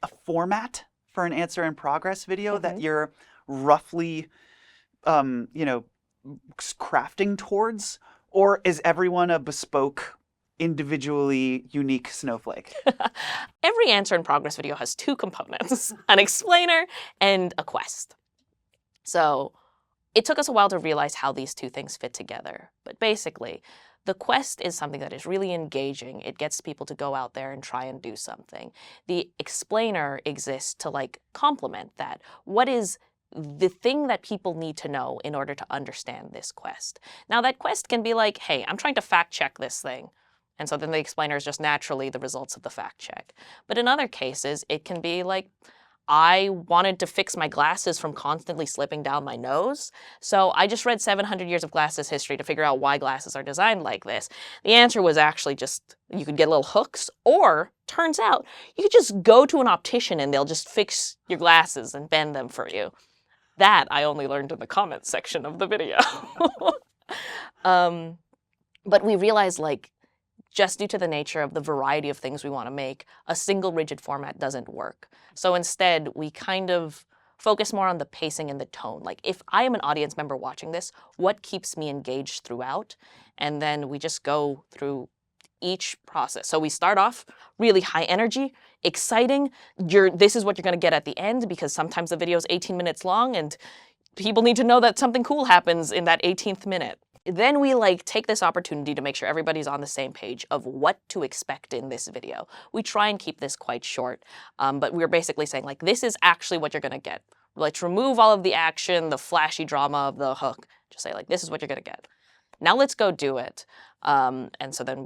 a format for an answer in progress video that you're roughly crafting towards, or is everyone a bespoke, individually unique snowflake? Every answer in progress video has two components, an explainer and a quest. So it took us a while to realize how these two things fit together. But basically, the quest is something that is really engaging. It gets people to go out there and try and do something. The explainer exists to like complement that. What is the thing that people need to know in order to understand this quest? Now that quest can be like, hey, I'm trying to fact check this thing. And so then the explainer is just naturally the results of the fact check. But in other cases, it can be like, I wanted to fix my glasses from constantly slipping down my nose. So I just read 700 years of glasses history to figure out why glasses are designed like this. The answer was actually just, you could get little hooks, or turns out you could just go to an optician and they'll just fix your glasses and bend them for you. That I only learned in the comments section of the video. But we realized, like, just due to the nature of the variety of things we want to make, a single rigid format doesn't work. So instead, we kind of focus more on the pacing and the tone. Like, if I am an audience member watching this, what keeps me engaged throughout? And then we just go through each process. So we start off really high energy, exciting. This is what you're going to get at the end, because sometimes the video is 18 minutes long and people need to know that something cool happens in that 18th minute. Then we like take this opportunity to make sure everybody's on the same page of what to expect in this video. We try and keep this quite short, but we're basically saying like, this is actually what you're going to get. Let's remove all of the action, the flashy drama of the hook. Just say like, this is what you're going to get. Now let's go do it. And so then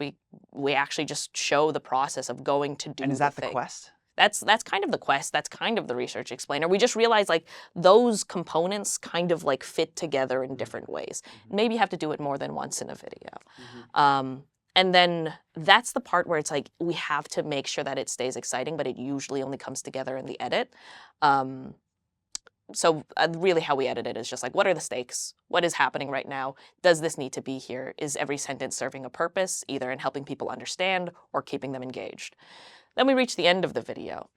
we actually just show the process of going to do. And is that the thing. quest? That's kind of the quest. That's kind of the research explainer. We just realized like those components kind of like fit together in different ways. Maybe you have to do it more than once in a video. And then that's the part where it's like, we have to make sure that it stays exciting, but it usually only comes together in the edit. So really how we edit it is just like, what are the stakes? What is happening right now? Does this need to be here? Is every sentence serving a purpose, either in helping people understand or keeping them engaged? Then we reach the end of the video.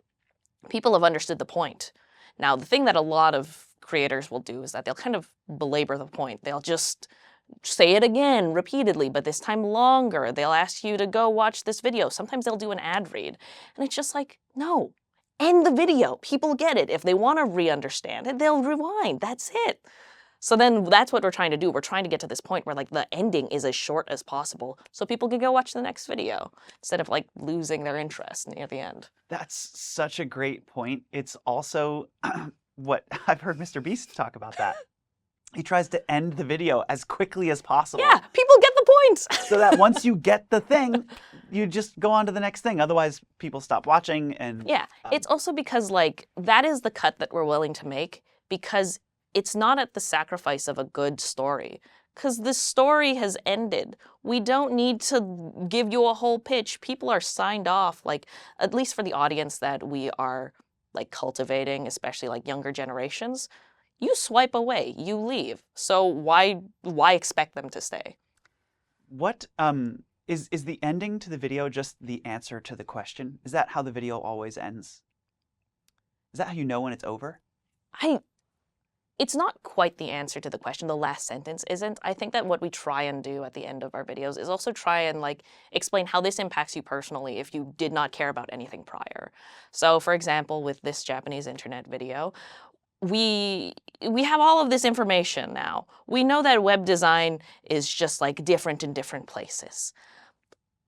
People have understood the point. Now, the thing that a lot of creators will do is that they'll kind of belabor the point. They'll just say it again repeatedly, but this time longer. They'll ask you to go watch this video. Sometimes they'll do an ad read. And it's just like, no, end the video. People get it. If they want to re-understand it, they'll rewind. That's it. So then that's what we're trying to do. We're trying to get to this point where like the ending is as short as possible so people can go watch the next video instead of like losing their interest near the end. That's such a great point. It's also what I've heard Mr. Beast talk about that. He tries to end the video as quickly as possible. Yeah, people get the point. So that once you get the thing, you just go on to the next thing. Otherwise, people stop watching. And yeah, it's also because like that is the cut that we're willing to make because it's not at the sacrifice of a good story. Because the story has ended. We don't need to give you a whole pitch. People are signed off, like at least for the audience that we are like cultivating, especially like younger generations. You swipe away, you leave. So why expect them to stay? What is the ending to the video just the answer to the question? Is that how the video always ends? Is that how you know when it's over? It's not quite the answer to the question. The last sentence isn't. I think that what we try and do at the end of our videos is also try and like explain how this impacts you personally if you did not care about anything prior. So for example, with this Japanese internet video, we have all of this information now. We know that web design is just like different in different places.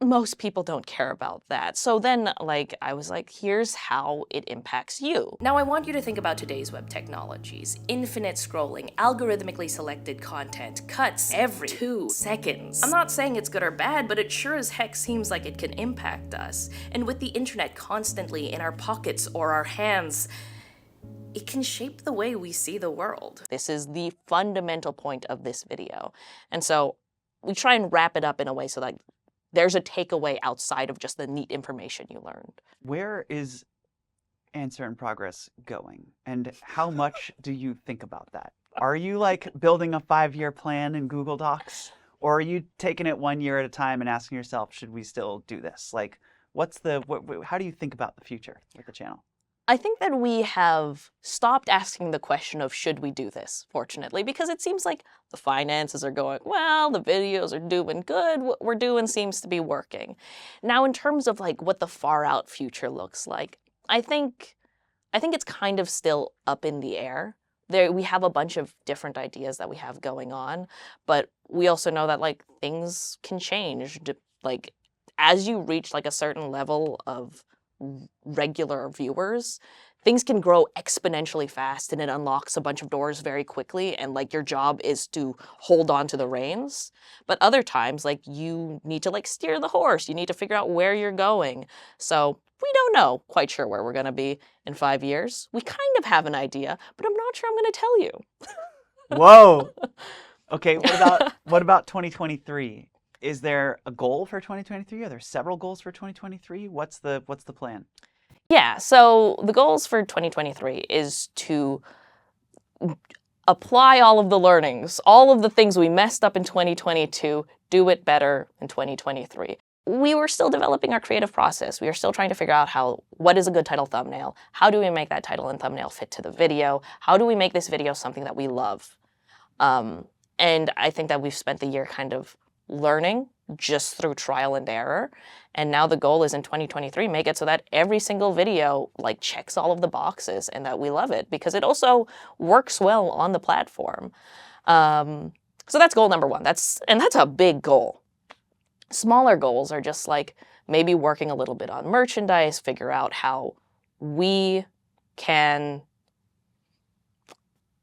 Most people don't care about that. So then like I was like, here's how it impacts you. Now I want you to think about today's web technologies. Infinite scrolling, algorithmically selected content, cuts every 2 seconds. I'm not saying it's good or bad, but it sure as heck seems like it can impact us. And with the internet constantly in our pockets or our hands, it can shape the way we see the world. This is the fundamental point of this video. And so we try and wrap it up in a way so that there's a takeaway outside of just the neat information you learned. Where is Answer in Progress going? And how much do you think about that? Are you like building a 5-year plan in Google Docs? Or are you taking it 1 year at a time and asking yourself, should we still do this? Like, how do you think about the future with the channel? I think that we have stopped asking the question of should we do this, fortunately, because it seems like the finances are going, well, the videos are doing good, what we're doing seems to be working. Now, in terms of like what the far out future looks like, I think it's kind of still up in the air. We have a bunch of different ideas that we have going on, but we also know that like things can change. Like as you reach like a certain level of regular viewers, things can grow exponentially fast and it unlocks a bunch of doors very quickly and like your job is to hold on to the reins. But other times like you need to like steer the horse, you need to figure out where you're going. So we don't know quite sure where we're going to be in 5 years. We kind of have an idea, but I'm not sure I'm going to tell you. Whoa. Okay, what about 2023? Is there a goal for 2023? Are there several goals for 2023? What's the plan? Yeah, so the goals for 2023 is to apply all of the learnings, all of the things we messed up in 2022, do it better in 2023. We were still developing our creative process. We are still trying to figure out what is a good title thumbnail? How do we make that title and thumbnail fit to the video? How do we make this video something that we love? And I think that we've spent the year kind of learning just through trial and error. And now the goal is in 2023, make it so that every single video like checks all of the boxes and that we love it because it also works well on the platform. So that's goal number one. That's a big goal. Smaller goals are just like maybe working a little bit on merchandise, figure out how we can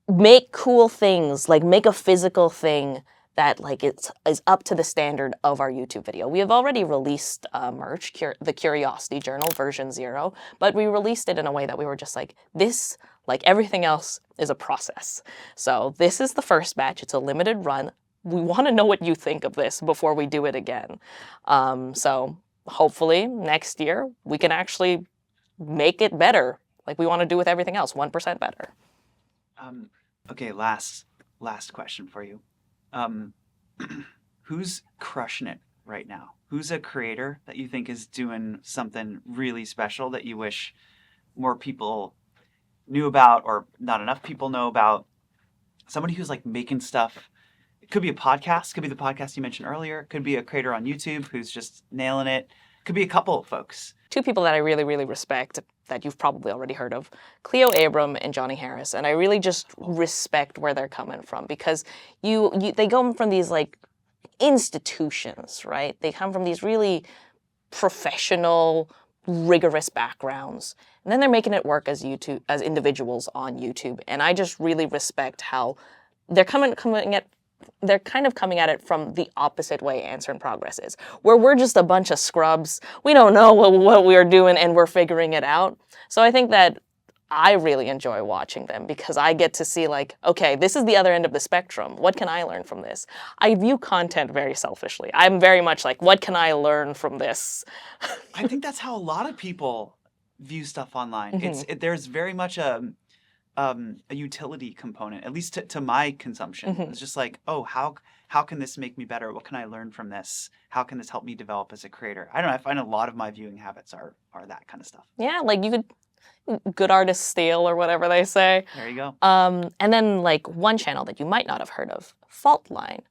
make cool things, like make a physical thing that like is up to the standard of our YouTube video. We have already released merch, the Curiosity Journal version 0, but we released it in a way that we were just like, this, like everything else, is a process. So this is the first batch. It's a limited run. we want to know what you think of this before we do it again. So hopefully next year we can actually make it better, like we want to do with everything else, 1% better. Okay, last question for you. Who's crushing it right now? Who's a creator that you think is doing something really special that you wish more people knew about, or not enough people know about? Somebody who's like making stuff. It could be a podcast, could be the podcast you mentioned earlier, could be a creator on YouTube who's just nailing it, could be a couple of folks. Two people that I really, really respect that you've probably already heard of, Cleo Abram and Johnny Harris. And I really just respect where they're coming from, because they go from these like institutions, right? They come from these really professional, rigorous backgrounds. And then they're making it work as individuals on YouTube. And I just really respect how they're kind of coming at it from the opposite way Answer in Progress is, where we're just a bunch of scrubs. We don't know what we're doing and we're figuring it out. So I think that I really enjoy watching them, because I get to see like, okay, this is the other end of the spectrum. What can I learn from this? I view content very selfishly. I'm very much like, what can I learn from this? I think that's how a lot of people view stuff online. There's very much a utility component, at least to my consumption. It's just like, oh, how can this make me better? What can I learn from this? How can this help me develop as a creator? I don't know. I find a lot of my viewing habits are that kind of stuff. Yeah, like you could, good artists steal, or whatever they say. There you go. And then like one channel that you might not have heard of, Faultline.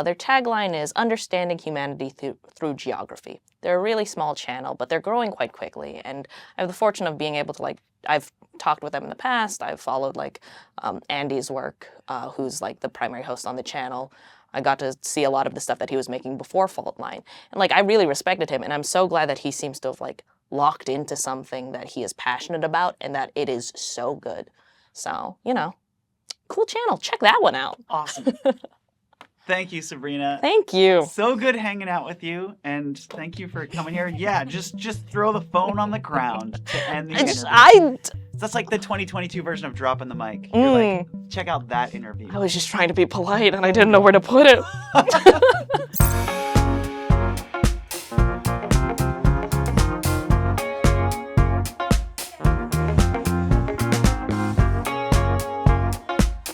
Their tagline is Understanding Humanity Through Geography. They're a really small channel, but they're growing quite quickly. And I have the fortune of being able to I've talked with them in the past. I've followed Andy's work, who's like the primary host on the channel. I got to see a lot of the stuff that he was making before Faultline. And I really respected him, and I'm so glad that he seems to have locked into something that he is passionate about and that it is so good. So, cool channel. Check that one out. Awesome. Thank you, Sabrina. Thank you. So good hanging out with you, and thank you for coming here. Yeah, just throw the phone on the ground to end the interview. That's like the 2022 version of dropping the mic. You're like, check out that interview. I was just trying to be polite, and I didn't know where to put it.